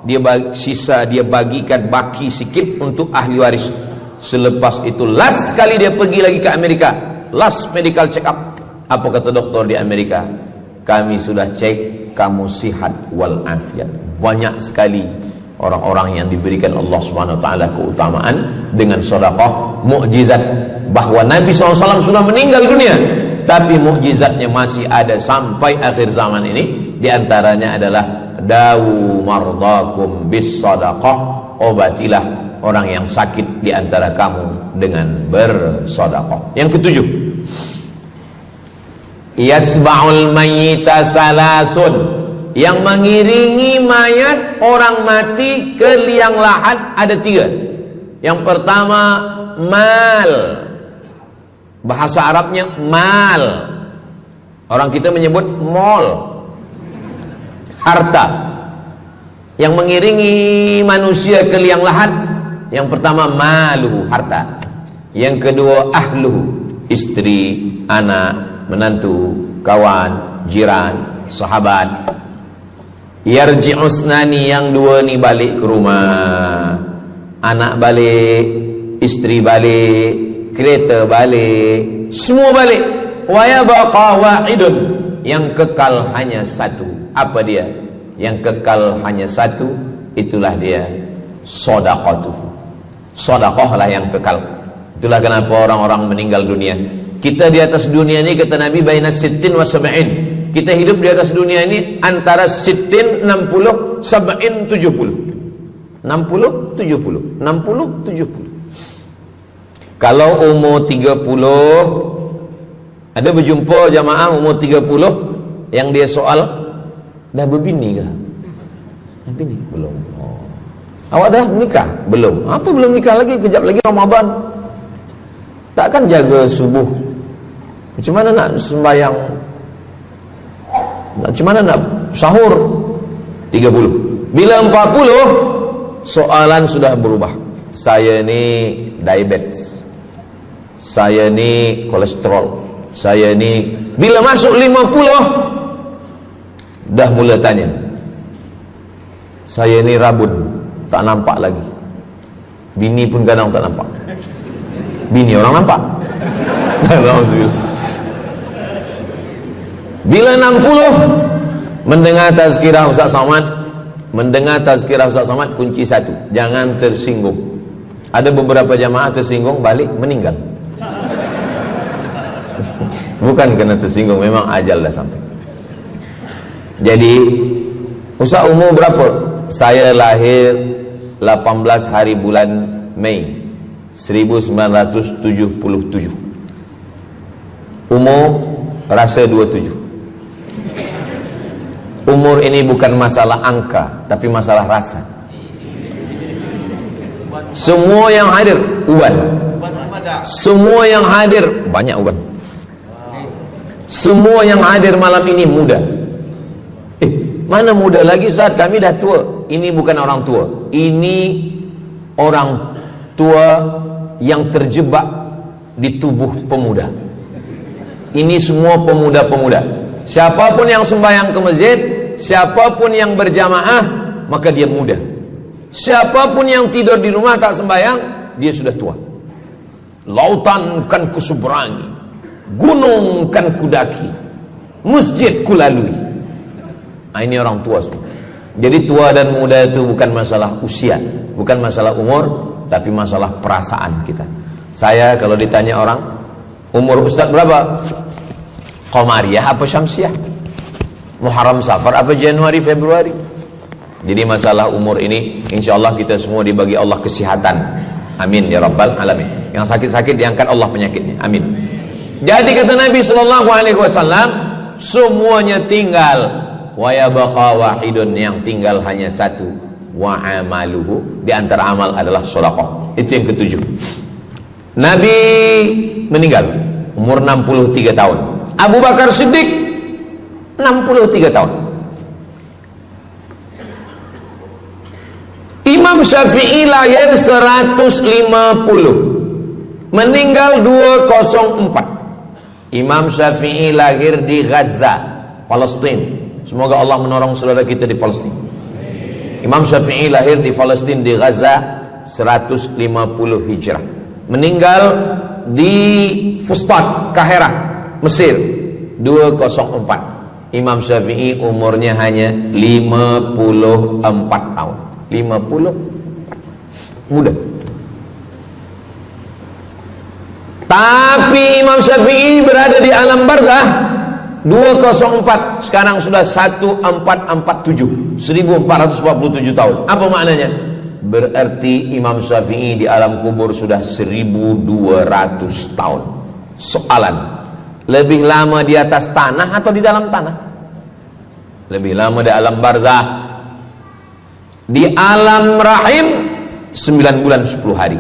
dia sisa dia bagikan baki sikit untuk ahli waris. Selepas itu last kali dia pergi lagi ke Amerika, last medical check up. Apa kata doktor di Amerika? Kami sudah cek, kamu sihat wal afiat. Banyak sekali orang-orang yang diberikan Allah Subhanahu wa taala keutamaan dengan sedekah, mukjizat bahwa Nabi SAW sudah meninggal dunia, tapi mukjizatnya masih ada sampai akhir zaman ini. Di antaranya adalah dawu mardakum bis sadaqah, obatilah orang yang sakit di antara kamu dengan bersedekah. Yang ketujuh, yatsba'ul mayyita salasun, yang mengiringi mayat orang mati ke liang lahat ada 3. Yang pertama mal, bahasa Arabnya mal, orang kita menyebut mall, harta. Yang mengiringi manusia ke liang lahat, yang pertama maluhu, harta. Yang kedua ahluhu, istri, anak, menantu, kawan, jiran, sahabat. Yarji'usnani, yang dua ni balik ke rumah. Anak balik, istri balik, kereta balik, semua balik. Wa yabqa wahidun, yang kekal hanya satu. Apa dia? Yang kekal hanya satu, itulah dia sedekah. Sedekah lah yang kekal. Itulah kenapa orang-orang meninggal dunia. Kita di atas dunia ini, kata Nabi, baina sittin wa sab'in. Kita hidup di atas dunia ini antara sittin, 60, sab'in, 70. 60, 70. 60, 70. Kalau umur 30, ada berjumpa jamaah umur 30 yang dia soal, dah berbini ke? Dah bini? Belum. Oh. Awak dah menikah? Belum. Apa belum nikah lagi? Kejap lagi Ramadan. Takkan jaga subuh? Macam mana nak sembahyang? Macam mana nak sahur? 30. Bila 40, soalan sudah berubah. Saya ni diabetes, saya ni kolesterol, saya ni. Bila masuk 50, dah mula tanya, saya ni rabun, tak nampak lagi. Bini pun kadang tak nampak. Bini orang nampak. Bila 60, mendengar tazkirah Ustaz Somad, kunci satu, jangan tersinggung. Ada beberapa jamaah tersinggung, balik meninggal. Bukan kerana tersinggung, memang ajal dah sampai. Jadi Ustaz umur berapa? Saya lahir 18 hari bulan Mei 1977. Umur rasa 27. Umur ini bukan masalah angka, tapi masalah rasa. Semua yang hadir uban. Semua yang hadir banyak uban. Semua yang hadir malam ini muda. Mana muda lagi Ustaz? Kami dah tua. Ini bukan orang tua. Ini orang tua yang terjebak di tubuh pemuda. Ini semua pemuda-pemuda. Siapapun yang sembahyang ke masjid, siapapun yang berjamaah, maka dia muda. Siapapun yang tidur di rumah tak sembahyang, dia sudah tua. Lautan kan kuseberangi, gunung kan kudaki, masjid kulalui. Ini orang tua semua. Jadi tua dan muda itu bukan masalah usia, bukan masalah umur, tapi masalah perasaan kita. Saya kalau ditanya orang, umur Ustaz berapa? Qamariyah apa Syamsiah? Muharram Safar apa Januari Februari? Jadi masalah umur ini insyaallah kita semua dibagi Allah kesihatan. Amin ya rabbal alamin. Yang sakit-sakit diangkat Allah penyakitnya. Amin. Jadi kata Nabi SAW, semuanya tinggal. Wa yabqa wahidun, yang tinggal hanya satu. Wa amaluhu, di antara amal adalah sedekah. Itu yang ketujuh. Nabi meninggal umur 63 tahun. Abu Bakar Siddiq 63 tahun. Imam Syafi'i lahir 150, meninggal 204. Imam Syafi'i lahir di Gaza, Palestina. Semoga Allah menolong saudara kita di Palestina. Imam Syafi'i lahir di Palestina, di Gaza 150 Hijrah. Meninggal di Fustat, Kahira, Mesir 204. Imam Syafi'i umurnya hanya 54 tahun. 50 muda. Tapi Imam Syafi'i berada di alam barzah 204, sekarang sudah 1447, 1447 tahun. Apa maknanya? Berarti Imam Syafi'i di alam kubur sudah 1200 tahun. Soalan, lebih lama di atas tanah atau di dalam tanah? Lebih lama di alam barzah. Di alam rahim 9 bulan 10 hari.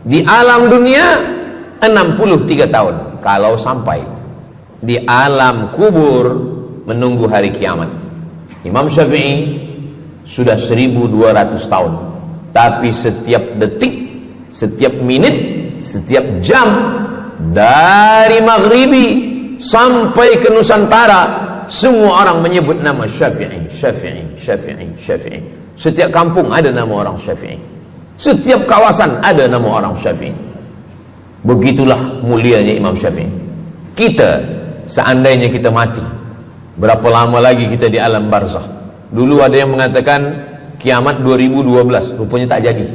Di alam dunia 63 tahun kalau sampai. Di alam kubur menunggu hari kiamat. Imam Syafi'i sudah 1200 tahun. Tapi setiap detik, setiap menit, setiap jam, dari maghribi sampai ke Nusantara, semua orang menyebut nama Syafi'i, Syafi'i, Syafi'i, Syafi'i. Setiap kampung ada nama orang Syafi'i, setiap kawasan ada nama orang Syafi'i. Begitulah mulianya Imam Syafi'i. Kita, seandainya kita mati, berapa lama lagi kita di alam barzakh? Dulu ada yang mengatakan kiamat 2012, rupanya tak jadi.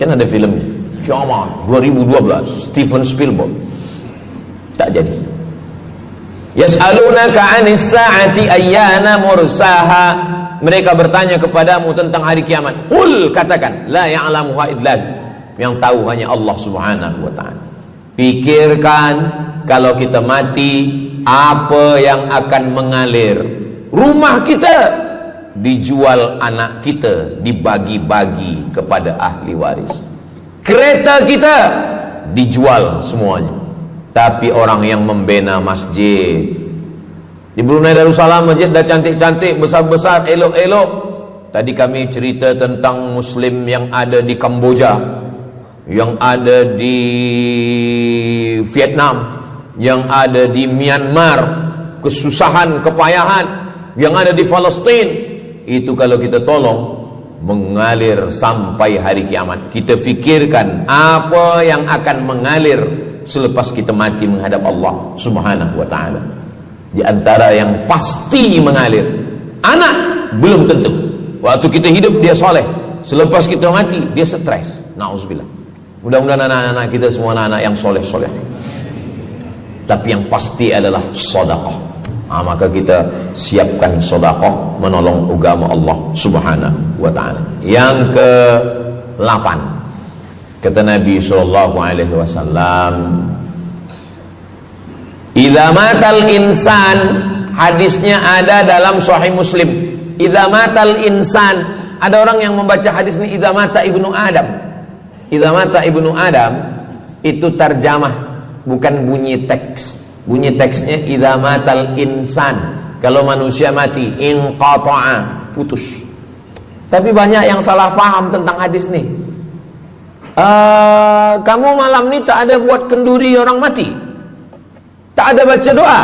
Kan ada filmnya, kiamat 2012, Steven Spielberg. Tak jadi. Yas'alunaka 'anis sa'ati ayyana mursaha. Mereka bertanya kepadamu tentang hari kiamat. Qul, katakan, la ya'lamuha illa hu. Yang tahu hanya Allah Subhanahu wa ta'ala. Pikirkan, kalau kita mati, apa yang akan mengalir? Rumah kita dijual, anak kita dibagi-bagi kepada ahli waris. Kereta kita dijual semuanya. Tapi orang yang membina masjid di Brunei Darussalam, masjid dah cantik-cantik, besar-besar, elok-elok. Tadi kami cerita tentang Muslim yang ada di Kamboja, yang ada di Vietnam, yang ada di Myanmar, kesusahan, kepayahan, yang ada di Palestin. Itu kalau kita tolong, mengalir sampai hari kiamat. Kita fikirkan apa yang akan mengalir selepas kita mati menghadap Allah Subhanahu wa ta'ala. Di antara yang pasti mengalir, anak belum tentu. Waktu kita hidup dia soleh, selepas kita mati dia stres. Na'udzubillah. Mudah-mudahan anak-anak kita semua anak-anak yang soleh-soleh. Tapi yang pasti adalah sedekah. Maka kita siapkan sedekah menolong agama Allah Subhanahu wa ta'ala. Yang ke-8, kata Nabi SAW, idza matal insan, hadisnya ada dalam Sahih Muslim. Idza matal insan, ada orang yang membaca hadis ini idza mata ibnu Adam. Idza mata ibnu Adam itu tarjamah, bukan bunyi teks. Bunyi teksnya idza matal insan, kalau manusia mati, inqata'a, putus. Tapi banyak yang salah faham tentang hadis nih. Kamu malam ni tak ada buat kenduri orang mati, tak ada baca doa,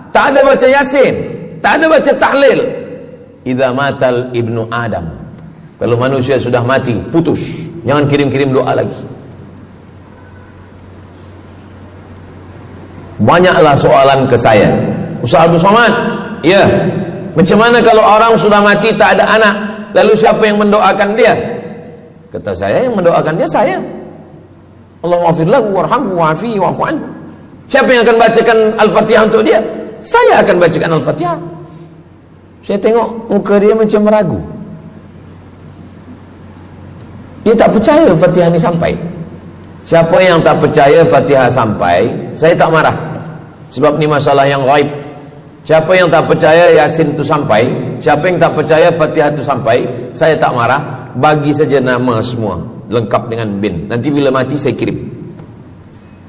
tak ada baca yasin, tak ada baca tahlil. Idza matal ibnu Adam, kalau manusia sudah mati, putus. Jangan kirim-kirim doa lagi. Banyaklah soalan ke saya, Ustaz Abdul Somad, ya, macam mana kalau orang sudah mati tak ada anak, lalu siapa yang mendoakan dia? Kata saya, yang mendoakan dia saya. Allahumma ighfir lahu warhamhu wa'afihi wa'fu anhu. Siapa yang akan bacakan Al-Fatihah untuk dia? Saya akan bacakan Al-Fatihah. Saya tengok muka dia macam ragu. Dia tak percaya Fatihah ini sampai. Siapa yang tak percaya Fatihah sampai, saya tak marah. Sebab ini masalah yang gaib. Siapa yang tak percaya Yasin itu sampai, siapa yang tak percaya Fatihah itu sampai, saya tak marah. Bagi saja nama semua, lengkap dengan bin. Nanti bila mati saya kirim.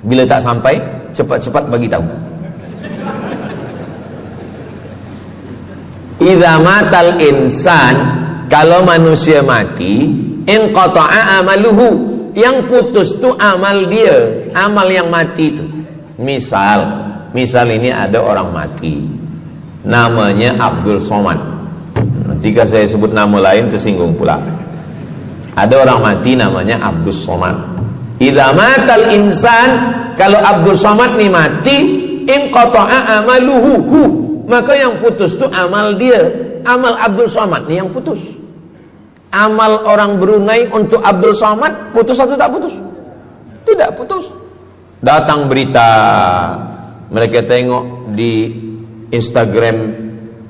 Bila tak sampai, cepat-cepat bagi tahu. Idza matal insan, kalau manusia mati, inqata'a amaluhu, yang putus tu amal dia, amal yang mati itu. Misal ini ada orang mati, namanya Abdul Somad. Ketika saya sebut nama lain tersinggung pula. Ada orang mati namanya Abdul Somad. Idza matal insan, kalau Abdul Somad ni mati, inqata'a amaluhu, maka yang putus tu amal dia. Amal Abdul Somad ni yang putus. Amal orang Brunei untuk Abdul Somad putus atau tak putus? Tidak putus. Datang berita, mereka tengok di Instagram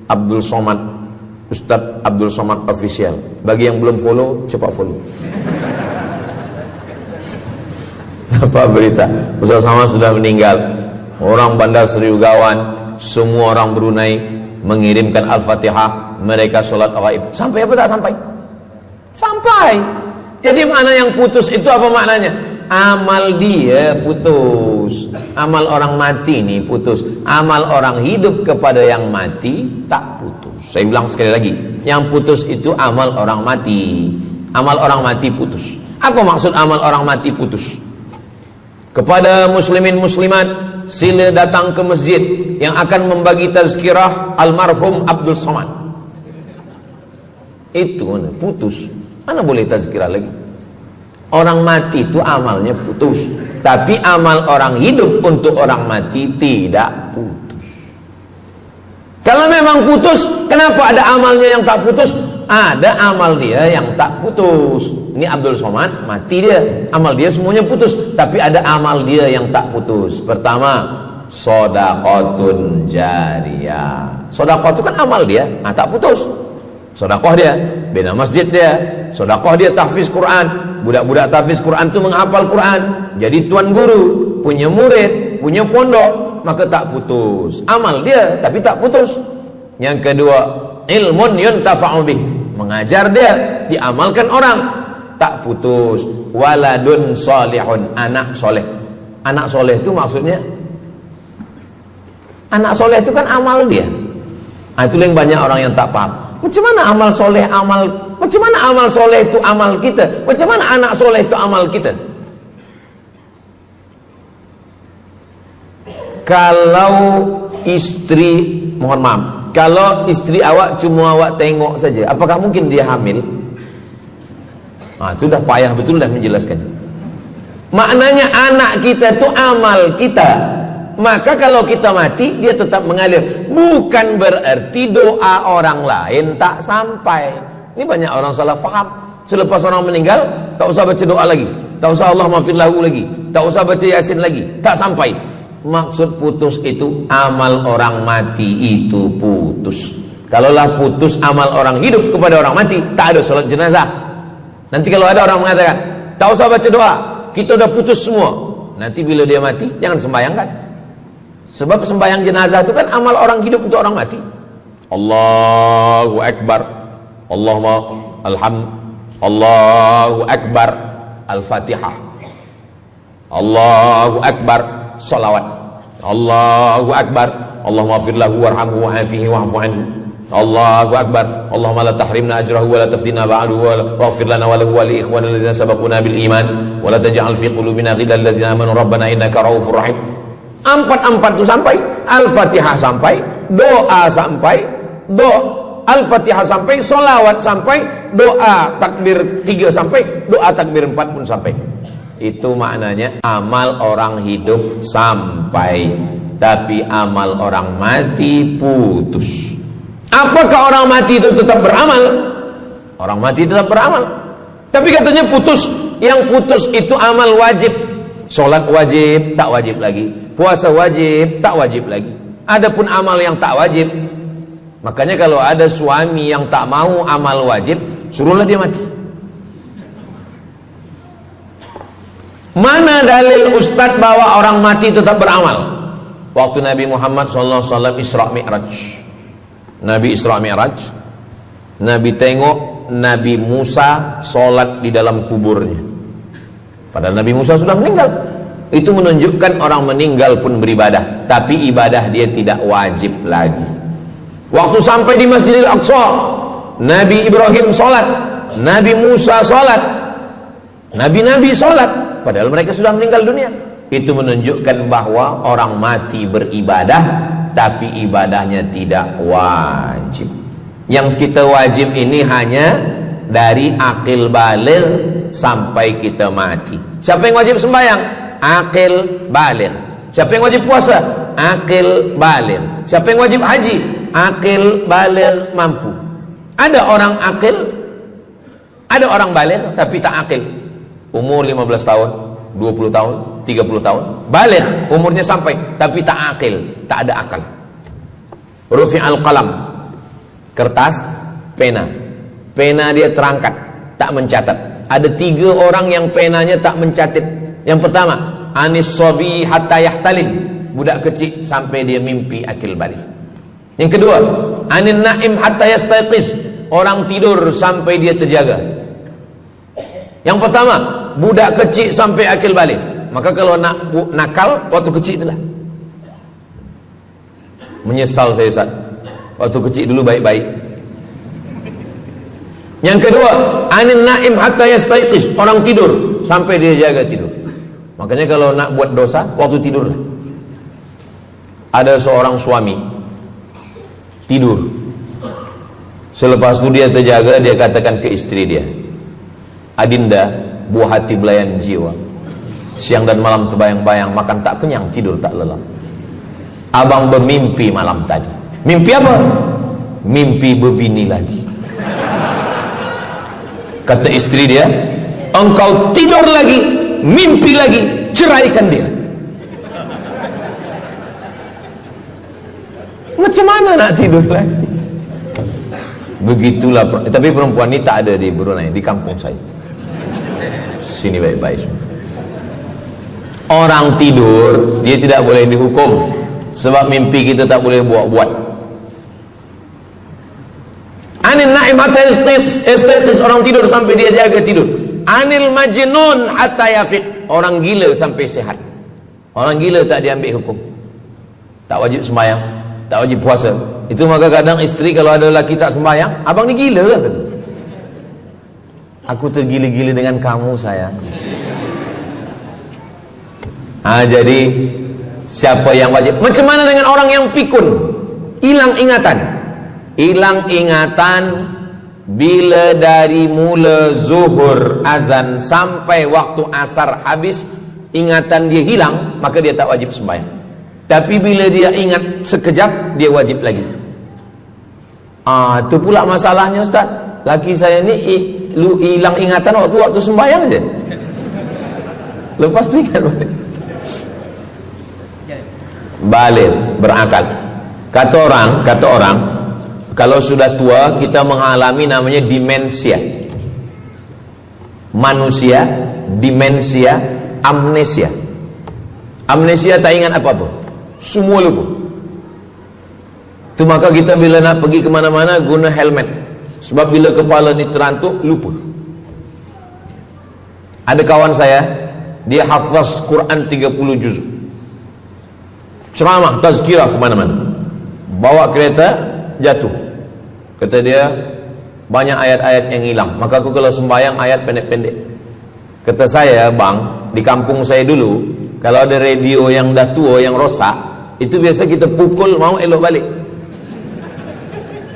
Abdul Somad, Ustadz Abdul Somad Official. Bagi yang belum follow, cepat follow. Apa berita? Ustadz Somad sudah meninggal. Orang Bandar Seri Ugawan, semua orang Brunei mengirimkan Al-Fatihah, mereka sholat gaib. Sampai apa tak sampai? Sampai. Jadi mana yang putus itu apa maknanya? Amal dia putus. Amal orang mati ini putus. Amal orang hidup kepada yang mati tak putus. Saya ulang sekali lagi, yang putus itu amal orang mati. Amal orang mati putus. Apa maksud amal orang mati putus? Kepada muslimin muslimat, sila datang ke masjid yang akan membagi tazkirah almarhum Abdul Somad. Itu mana? Putus. Mana boleh tazkirah lagi? Orang mati itu amalnya putus. Tapi amal orang hidup untuk orang mati tidak putus. Kalau memang putus, kenapa ada amalnya yang tak putus? Ada amal dia yang tak putus. Ini Abdul Somad, mati dia, amal dia semuanya putus. Tapi ada amal dia yang tak putus. Pertama, sodaqotun jariyah. Sodaqoh itu kan amal dia, tak putus. Sodaqoh dia, bina masjid dia. Sodaqoh dia tahfiz Quran. Budak-budak tahfiz Quran itu menghafal Quran. Jadi tuan guru, punya murid, punya pondok, maka tak putus. Amal dia tapi tak putus. Yang kedua, ilmun yuntafa'u bih. Mengajar dia, diamalkan orang, tak putus. Waladun solihun, anak soleh. Anak soleh itu maksudnya, anak soleh itu kan amal dia. Itu yang banyak orang yang tak paham. Macam mana amal soleh macam mana amal soleh itu amal kita? Macam mana anak soleh itu amal kita? Kalau istri, mohon maaf, kalau istri awak cuma awak tengok saja, apakah mungkin dia hamil? Itu dah payah betul dah menjelaskan. Maknanya anak kita itu amal kita. Maka kalau kita mati, dia tetap mengalir. Bukan berarti doa orang lain tak sampai. Ini banyak orang salah faham. Selepas orang meninggal, tak usah baca doa lagi, tak usah Allah maafir lahu lagi, tak usah baca Yasin lagi, tak sampai. Maksud putus itu amal orang mati itu putus. Kalaulah putus amal orang hidup kepada orang mati, tak ada salat jenazah. Nanti kalau ada orang mengatakan, tak usah baca doa, kita udah putus semua. Nanti bila dia mati, jangan sembayangkan. Sebab sembayang jenazah itu kan amal orang hidup untuk orang mati. Allahu Akbar, Allahumma alhamd, Allahu Akbar, Al-Fatihah, Allahu Akbar, salawat, Allahu Akbar, Allahumma fir lahu warhamhu wa'afihi wa'fu anhu, Allahu Akbar, Allahumma la tahrimna ajrahu wa la taftina ba'dahu wa waghfir lana wa lahu wa li ikhwanina alladhina sabaquna bil iman wa la taj'al fi qulubina ghillan lil ladzina amanu rabbana innaka ra'ufur rahim. Empat itu sampai, Al-Fatihah sampai, doa sampai, Al-Fatihah sampai, solawat sampai, doa takbir 3 sampai, doa takbir 4 pun sampai. Itu maknanya amal orang hidup sampai, tapi amal orang mati putus. Apakah orang mati itu tetap beramal? Orang mati tetap beramal, tapi katanya putus. Yang putus itu amal wajib. Sholat wajib, tak wajib lagi. Puasa wajib, tak wajib lagi. Adapun amal yang tak wajib, makanya kalau ada suami yang tak mau amal wajib, suruhlah dia mati. Mana dalil ustadz bahwa orang mati tetap beramal? Waktu Nabi Muhammad SAW Isra Mi'raj, Nabi Isra Mi'raj, Nabi tengok Nabi Musa sholat di dalam kuburnya. Padahal Nabi Musa sudah meninggal. Itu menunjukkan orang meninggal pun beribadah, tapi ibadah dia tidak wajib lagi. Waktu sampai di Masjidil Aqsa, Nabi Ibrahim sholat, Nabi Musa sholat, Nabi-Nabi sholat, padahal mereka sudah meninggal dunia. Itu menunjukkan bahwa orang mati beribadah, tapi ibadahnya tidak wajib. Yang kita wajib ini hanya dari akil baligh sampai kita mati. Siapa yang wajib sembahyang? Akil baligh. Siapa yang wajib puasa? Akil baligh. Siapa yang wajib haji? Akil baligh mampu. Ada orang akil, ada orang baligh tapi tak akil. Umur 15 tahun, 20 tahun, 30 tahun, baligh umurnya sampai tapi tak akil, tak ada akal. Rufi'al qalam, kertas, pena. Pena dia terangkat, tak mencatat. Ada 3 orang yang penanya tak mencatat. Yang pertama, anis sobi hatta yahtalim, budak kecil sampai dia mimpi akil balik. Yang kedua, anin naim hatta yastayqiz, orang tidur sampai dia terjaga. Yang pertama, budak kecil sampai akil balik. Maka kalau nak nakal waktu kecil itulah. Menyesal saya Ustaz. Waktu kecil dulu baik-baik. Yang kedua, anin naim hatta yastaiqis, orang tidur sampai dia jaga tidur. Makanya kalau nak buat dosa, waktu tidur lah. Ada seorang suami tidur, selepas itu dia terjaga, dia katakan ke istri dia, Adinda, buah hati belayan jiwa, siang dan malam terbayang-bayang, makan tak kenyang, tidur tak lelap. Abang bermimpi malam tadi. Mimpi apa? Mimpi berbini lagi. Kata istri dia, engkau tidur lagi, mimpi lagi, ceraikan dia. Macam mana nak tidur lagi? Begitulah. Tapi perempuan ini tak ada di Brunei, di kampung saya. Sini baik-baik. Orang tidur, dia tidak boleh dihukum, sebab mimpi kita tak boleh buat-buat. Anil naim hatta yastaiqis, orang tidur sampai dia jaga tidur. Anil majnun hatta yafiq, orang gila sampai sehat. Orang gila tak diambil hukum, tak wajib sembahyang, tak wajib puasa. Itu maka kadang isteri kalau ada lelaki tak sembahyang, abang ni gila ke? Kata, aku tergila-gila dengan kamu sayang. Jadi siapa yang wajib? Macam mana dengan orang yang pikun, hilang ingatan? Hilang ingatan bila dari mula zuhur azan sampai waktu asar habis, ingatan dia hilang, maka dia tak wajib sembahyang. Tapi bila dia ingat sekejap, dia wajib lagi. Itu pula masalahnya Ustaz. Laki saya ni hilang ingatan waktu sembahyang je. Lepas tu ingat balik berakal. Kata orang kalau sudah tua kita mengalami namanya demensia. Manusia demensia, amnesia. Amnesia tak ingat apa-apa, semua lupa. Itu maka kita bila nak pergi kemana-mana guna helmet, sebab bila kepala ni terantuk lupa. Ada kawan saya, dia hafaz Quran 30 juz, ceramah tazkirah kemana-mana, bawa kereta jatuh. Kata dia banyak ayat-ayat yang hilang, maka aku kalau sembahyang ayat pendek-pendek. Kata saya, bang, di kampung saya dulu kalau ada radio yang dah tua yang rosak, itu biasa kita pukul mau elok balik.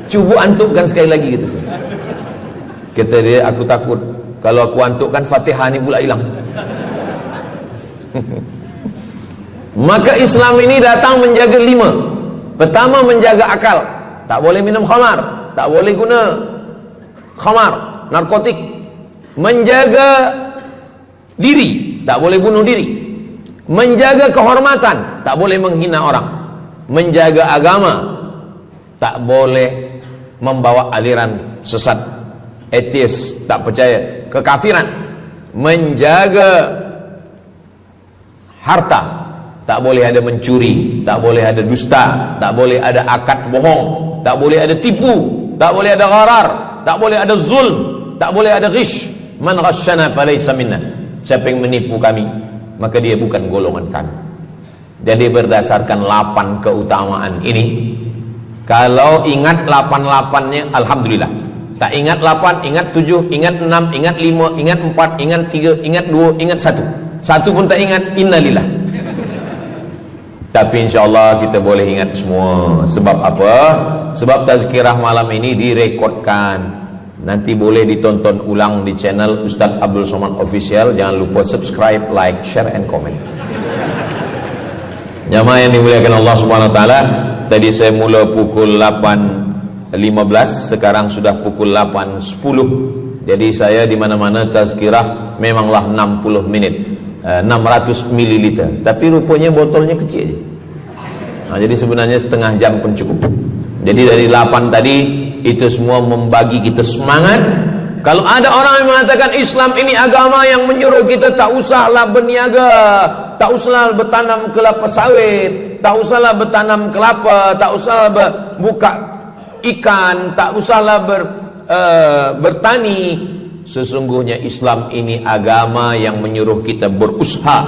Cuba antukkan sekali lagi, kata saya. Kata dia, aku takut kalau aku antukkan Fatihah ni pula hilang. Maka Islam ini datang menjaga 5. Pertama, menjaga akal. Tak boleh minum khamar, tak boleh guna khamar, narkotik. Menjaga diri, tak boleh bunuh diri. Menjaga kehormatan, tak boleh menghina orang. Menjaga agama, tak boleh membawa aliran sesat, ateis, tak percaya, kekafiran. Menjaga harta, tak boleh ada mencuri, tak boleh ada dusta, tak boleh ada akad bohong, tak boleh ada tipu, tak boleh ada gharar, tak boleh ada zulm, tak boleh ada ghish. Man ghasyana falaysa minna. Siapa yang menipu kami, maka dia bukan golongan kami. Jadi berdasarkan 8 keutamaan ini, kalau ingat 8-8-nya alhamdulillah. Tak ingat 8, ingat 7, ingat 6, ingat 5, ingat 4, ingat 3, ingat 2, ingat 1. Satu pun tak ingat, innalillah. Tapi insyaAllah kita boleh ingat semua. Sebab apa? Sebab tazkirah malam ini direkodkan. Nanti boleh ditonton ulang di channel Ustaz Abdul Somad Official. Jangan lupa subscribe, like, share, and comment. Jamaah yang dimuliakan Allah Subhanahu Wa Taala, tadi saya mula pukul 8.15, sekarang sudah pukul 8.10. Jadi saya di mana-mana tazkirah memanglah 60 menit. 600 ml, tapi rupanya botolnya kecil. Jadi sebenarnya setengah jam pun cukup. Jadi dari 8 tadi itu semua membagi kita semangat. Kalau ada orang yang mengatakan Islam ini agama yang menyuruh kita tak usahlah berniaga, tak usahlah bertanam kelapa sawit, tak usahlah bertanam kelapa, tak usahlah buka ikan, tak usahlah bertani. Sesungguhnya Islam ini agama yang menyuruh kita berusaha.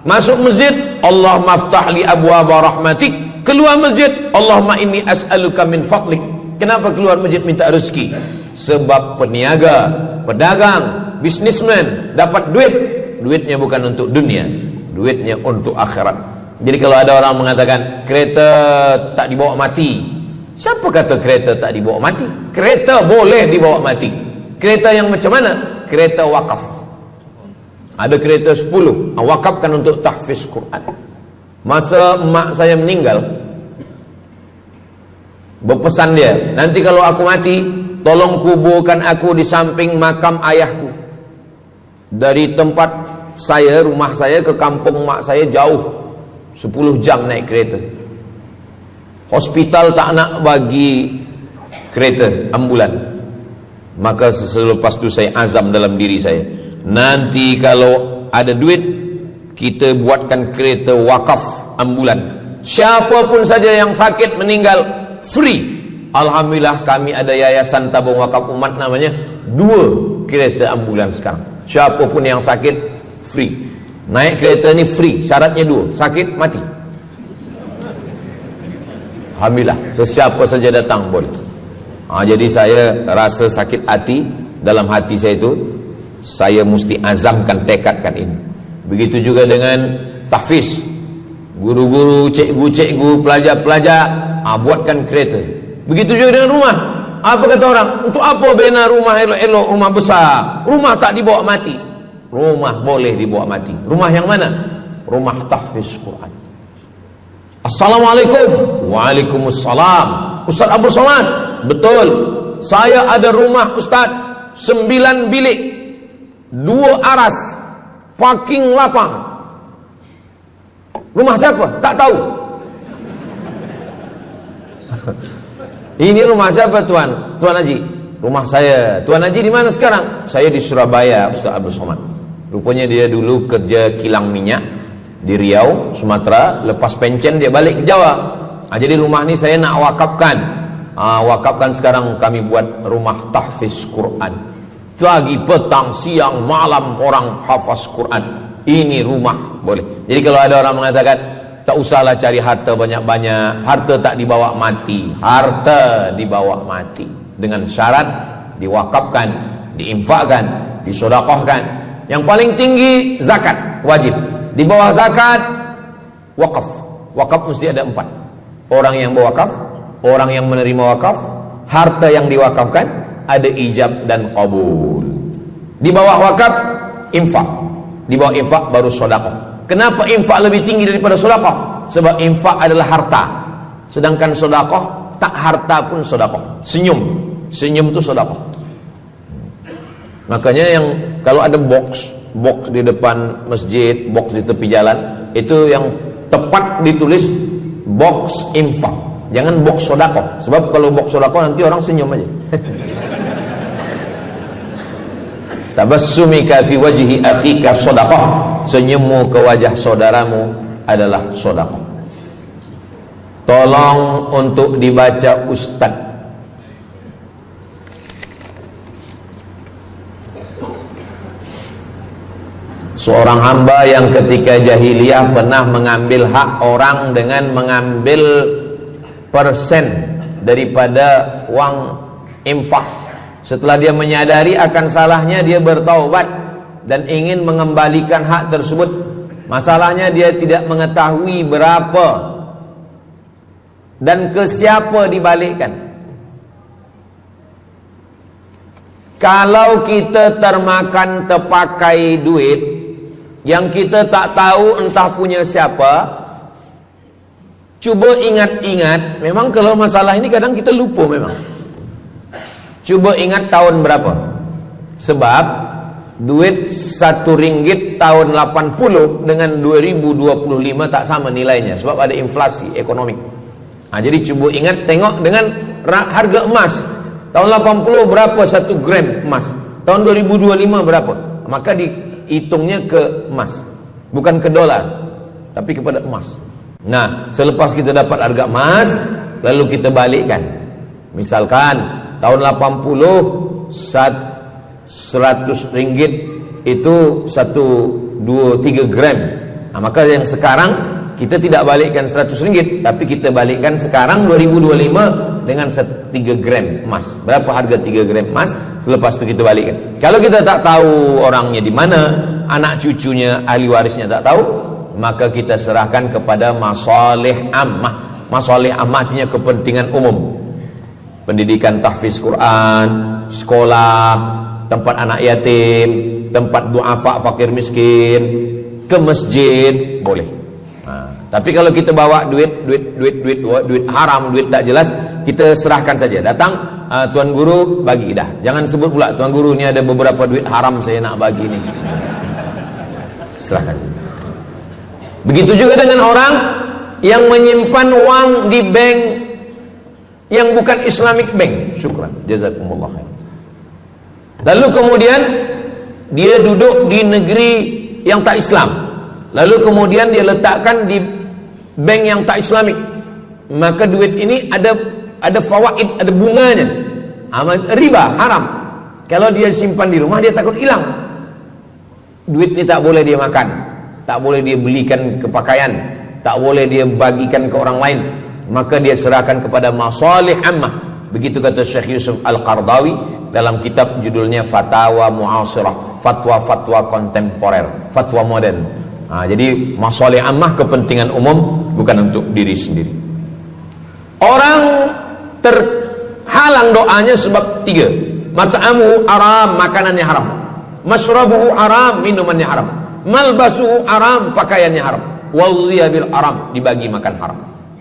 Masuk masjid, Allah maftah li abwaaba rahmatik, keluar masjid, Allahumma inni as'aluka min fadlik. Kenapa keluar masjid minta rezeki? Sebab peniaga, pedagang, bisnismen dapat duit, duitnya bukan untuk dunia, duitnya untuk akhirat. Jadi kalau ada orang mengatakan kereta tak dibawa mati, siapa kata kereta tak dibawa mati? Kereta boleh dibawa mati. Kereta yang macam mana? Kereta wakaf. Ada kereta 10, wakafkan untuk tahfiz Quran. Masa emak saya meninggal, berpesan dia, nanti kalau aku mati, tolong kuburkan aku di samping makam ayahku. Dari tempat saya, rumah saya ke kampung mak saya jauh, 10 jam naik kereta. Hospital tak nak bagi kereta ambulan. Maka selepas itu saya azam dalam diri saya, nanti kalau ada duit, kita buatkan kereta wakaf ambulan. Siapapun saja yang sakit meninggal, free. Alhamdulillah kami ada yayasan tabung wakaf umat namanya, 2 kereta ambulan sekarang. Siapapun yang sakit, free. Naik kereta ni free, syaratnya 2, sakit mati. Alhamdulillah, sesiapa saja datang boleh. Jadi saya rasa sakit hati, dalam hati saya itu, saya mesti azamkan, tekadkan ini. Begitu juga dengan tahfiz, guru-guru, cikgu-cikgu, pelajar-pelajar, buatkan kereta. Begitu juga dengan rumah. Apa kata orang? Untuk apa bina rumah elok-elok, rumah besar? Rumah tak dibawa mati. Rumah boleh dibawa mati. Rumah yang mana? Rumah tahfiz Quran. Assalamualaikum. Waalaikumsalam. Ustaz Abdul Somad, betul, saya ada rumah Ustaz, 9 bilik, 2 aras, parking lapang. Rumah siapa? Tak tahu. Ini rumah siapa Tuan? Tuan Haji. Rumah saya. Tuan Haji di mana sekarang? Saya di Surabaya, Ustaz Abdul Somad. Rupanya dia dulu kerja kilang minyak di Riau, Sumatera. Lepas pencen dia balik ke Jawa. Jadi rumah ni saya nak wakafkan. Wakafkan sekarang kami buat rumah tahfiz Quran. Pagi, petang, siang, malam orang hafaz Quran. Ini rumah boleh. Jadi kalau ada orang mengatakan tak usahlah cari harta banyak-banyak, harta tak dibawa mati. Harta dibawa mati dengan syarat diwakafkan, diinfakkan, disedekahkan. Yang paling tinggi zakat wajib. Di bawah zakat wakaf. Wakaf mesti ada 4. Orang yang berwakaf, orang yang menerima wakaf, harta yang diwakafkan, ada ijab dan qabul. Di bawah wakaf infak. Di bawah infak baru sedekah. Kenapa infak lebih tinggi daripada sedekah? Sebab infak adalah harta, sedangkan sedekah tak harta pun sedekah. Senyum itu sedekah. Makanya yang kalau ada box di depan masjid, box di tepi jalan, itu yang tepat ditulis box infak, jangan box sedekah. Sebab kalau box sedekah nanti orang senyum aja. Tabassumika fi wajhi akhika sedekah. Senyummu ke wajah saudaramu adalah sedekah. Tolong untuk dibaca Ustaz. Seorang hamba yang ketika jahiliyah pernah mengambil hak orang dengan mengambil persen daripada uang infak. Setelah dia menyadari akan salahnya, dia bertaubat dan ingin mengembalikan hak tersebut. Masalahnya dia tidak mengetahui berapa dan ke siapa dibalikkan. Kalau kita termakan terpakai duit yang kita tak tahu entah punya siapa, cuba ingat-ingat. Memang kalau masalah ini kadang kita lupa memang. Coba ingat tahun berapa. Sebab duit RM1 tahun 80 dengan 2025 tak sama nilainya, sebab ada inflasi ekonomi. Jadi cuba ingat, tengok dengan harga emas. Tahun 80 berapa 1 gram emas? Tahun 2025 berapa? Maka dihitungnya ke emas, bukan ke dolar, tapi kepada emas. Nah, selepas kita dapat harga emas, lalu kita balikkan. Misalkan tahun 80 100 ringgit itu 1, 2, 3 gram. Maka yang sekarang kita tidak balikkan 100 ringgit, tapi kita balikkan sekarang 2025 dengan 3 gram emas. Berapa harga 3 gram emas? Lepas itu kita balikkan. Kalau kita tak tahu orangnya di mana, anak cucunya, ahli warisnya tak tahu, maka kita serahkan kepada masalih ammah. Masalih ammah artinya kepentingan umum. Pendidikan tahfiz Quran, sekolah, tempat anak yatim, tempat duafa fakir miskin, ke masjid, boleh. Tapi kalau kita bawa duit haram, duit tak jelas, kita serahkan saja. Datang, tuan guru bagi dah. Jangan sebut pula, tuan guru ni ada beberapa duit haram saya nak bagi ni. Serahkan. Begitu juga dengan orang yang menyimpan uang di bank yang bukan Islamic bank. Syukran, jazakumullah khair. Lalu kemudian dia duduk di negeri yang tak Islam. Lalu kemudian dia letakkan di bank yang tak Islamik. Maka duit ini ada fawaid, ada bunganya. Riba, haram. Kalau dia simpan di rumah, dia takut hilang. Duit ini tak boleh dia makan, tak boleh dia belikan ke pakaian, tak boleh dia bagikan ke orang lain. Maka dia serahkan kepada masalih ammah. Begitu kata Syekh Yusuf Al-Qardawi dalam kitab judulnya Fatawa Mu'asirah, fatwa-fatwa kontemporer, fatwa modern. Jadi masalih ammah, kepentingan umum, bukan untuk diri sendiri. Orang terhalang doanya sebab 3. Mat'amuhu haram, makanannya haram. Masyrabuhu haram, minumannya haram. Malbasuhu haram, pakaiannya haram. Wadhiya bil haram, dibagi makan haram.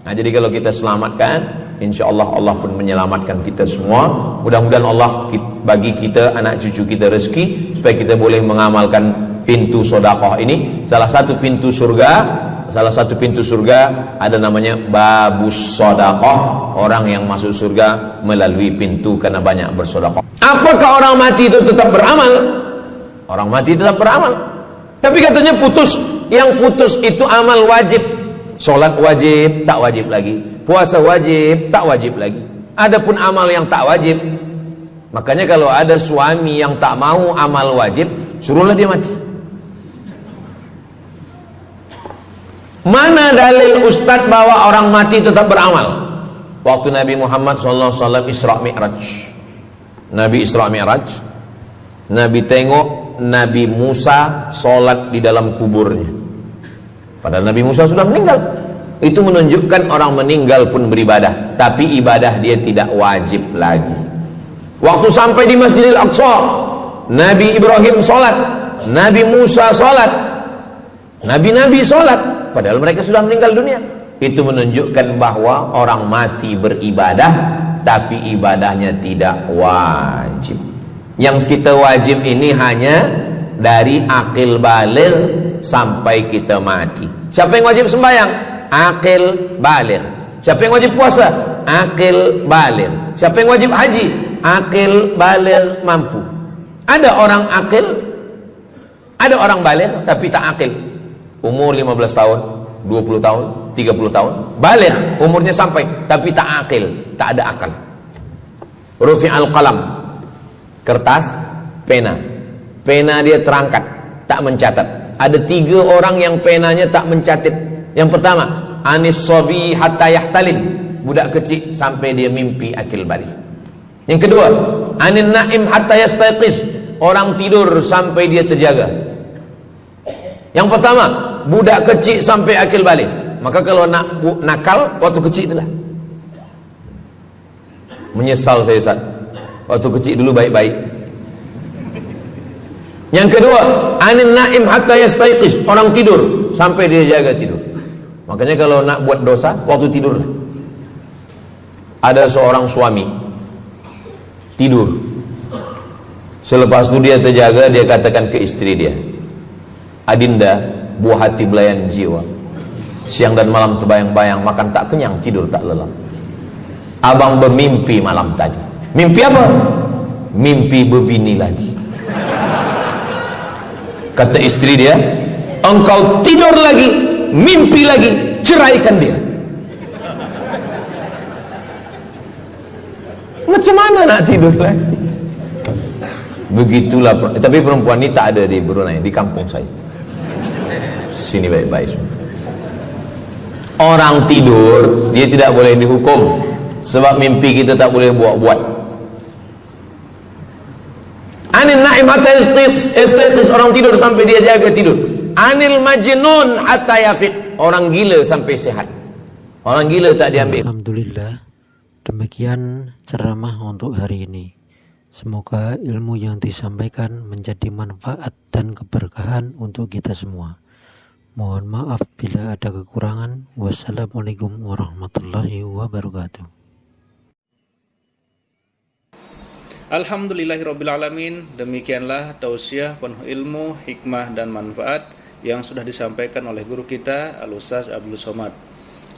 Jadi kalau kita selamatkan, insyaallah Allah pun menyelamatkan kita semua. Mudah-mudahan Allah bagi kita, anak cucu kita rezeki, supaya kita boleh mengamalkan pintu sedekah ini. Salah satu pintu surga ada namanya babus sedekah. Orang yang masuk surga melalui pintu karena banyak bersedekah. Apakah orang mati itu tetap beramal? Orang mati tetap beramal. Tapi katanya putus. Yang putus itu amal wajib. Solat wajib, tak wajib lagi. Puasa wajib, tak wajib lagi. Adapun amal yang tak wajib, makanya kalau ada suami yang tak mau amal wajib, suruhlah dia mati. Mana dalil ustaz bahwa orang mati tetap beramal? Waktu Nabi Muhammad SAW Isra Mi'raj, Nabi Isra Mi'raj, Nabi tengok Nabi Musa solat di dalam kuburnya. Padahal Nabi Musa sudah meninggal. Itu menunjukkan orang meninggal pun beribadah, tapi ibadah dia tidak wajib lagi. Waktu sampai di Masjidil Aqsa, Nabi Ibrahim solat, Nabi Musa solat, Nabi-Nabi solat, padahal mereka sudah meninggal dunia. Itu menunjukkan bahwa orang mati beribadah, tapi ibadahnya tidak wajib. Yang kita wajib ini hanya dari akil baligh sampai kita mati. Siapa yang wajib sembahyang? Akil baligh. Siapa yang wajib puasa? Akil baligh. Siapa yang wajib haji? Akil baligh mampu. Ada orang akil, ada orang baligh tapi tak akil. Umur 15 tahun, 20 tahun, 30 tahun, baligh, umurnya sampai tapi tak akil, tak ada akal. Rufi'al qalam, kertas, pena. Pena dia terangkat, tak mencatat. Ada 3 orang yang penanya tak mencatat. Yang pertama, anis sabi hatta yahtalim, budak kecil sampai dia mimpi akil balik. Yang kedua, anin naim hatta yastayqiz, orang tidur sampai dia terjaga. Yang pertama, budak kecil sampai akil balik. Maka kalau nak nakal waktu kecil itulah. Menyesal saya Ustaz, waktu kecil dulu baik-baik. Yang kedua, anin naim hatta yastayqiz, orang tidur sampai dia jaga tidur. Makanya kalau nak buat dosa, waktu tidurlah. Ada seorang suami tidur, selepas itu dia terjaga, dia katakan ke istri dia, Adinda, buah hati belayan jiwa, siang dan malam terbayang-bayang, makan tak kenyang, tidur tak lelap. Abang bermimpi malam tadi. Mimpi apa? Mimpi berbini lagi. Kata istri dia, engkau tidur lagi, mimpi lagi, ceraikan dia. Macam mana nak tidur lagi? Begitulah. Tapi perempuan ini tak ada di Brunei, di kampung saya. Sini baik-baik. Orang tidur dia tidak boleh dihukum, sebab mimpi kita tak boleh buat-buat. Anil naim hatta yastayqis, orang tidur sampai dia jaga tidur. Anil majnun hatta yafiq, orang gila sampai sehat. Orang gila tak diambil. Alhamdulillah, demikian ceramah untuk hari ini. Semoga ilmu yang disampaikan menjadi manfaat dan keberkahan untuk kita semua. Mohon maaf bila ada kekurangan. Wassalamualaikum warahmatullahi wabarakatuh. Alhamdulillahirrabbilalamin. Demikianlah tausiah penuh ilmu, hikmah dan manfaat yang sudah disampaikan oleh guru kita Al-Ustaz Abdul Somad.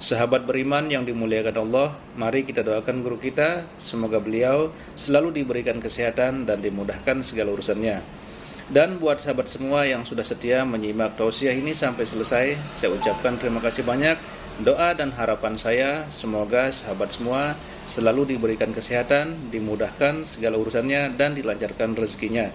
Sahabat beriman yang dimuliakan Allah, mari kita doakan guru kita, semoga beliau selalu diberikan kesehatan dan dimudahkan segala urusannya. Dan buat sahabat semua yang sudah setia menyimak tausiah ini sampai selesai, saya ucapkan terima kasih banyak. Doa dan harapan saya, semoga sahabat semua selalu diberikan kesehatan, dimudahkan segala urusannya dan dilancarkan rezekinya.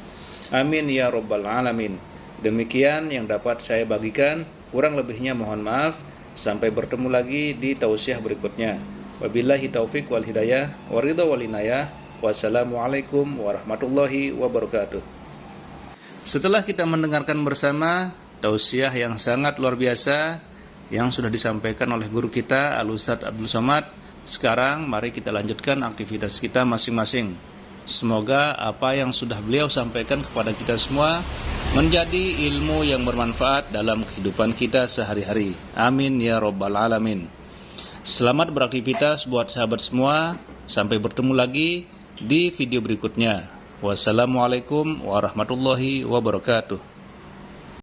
Amin ya rabbal alamin. Demikian yang dapat saya bagikan, kurang lebihnya mohon maaf. Sampai bertemu lagi di tausiah berikutnya. Wabillahi taufik wal hidayah, waridha wal inayah. Wassalamualaikum warahmatullahi wabarakatuh. Setelah kita mendengarkan bersama tausiah yang sangat luar biasa yang sudah disampaikan oleh guru kita Al-Ustaz Abdul Somad, sekarang mari kita lanjutkan aktivitas kita masing-masing. Semoga apa yang sudah beliau sampaikan kepada kita semua menjadi ilmu yang bermanfaat dalam kehidupan kita sehari-hari. Amin ya rabbal alamin. Selamat beraktivitas buat sahabat semua. Sampai bertemu lagi di video berikutnya. Wassalamualaikum warahmatullahi wabarakatuh.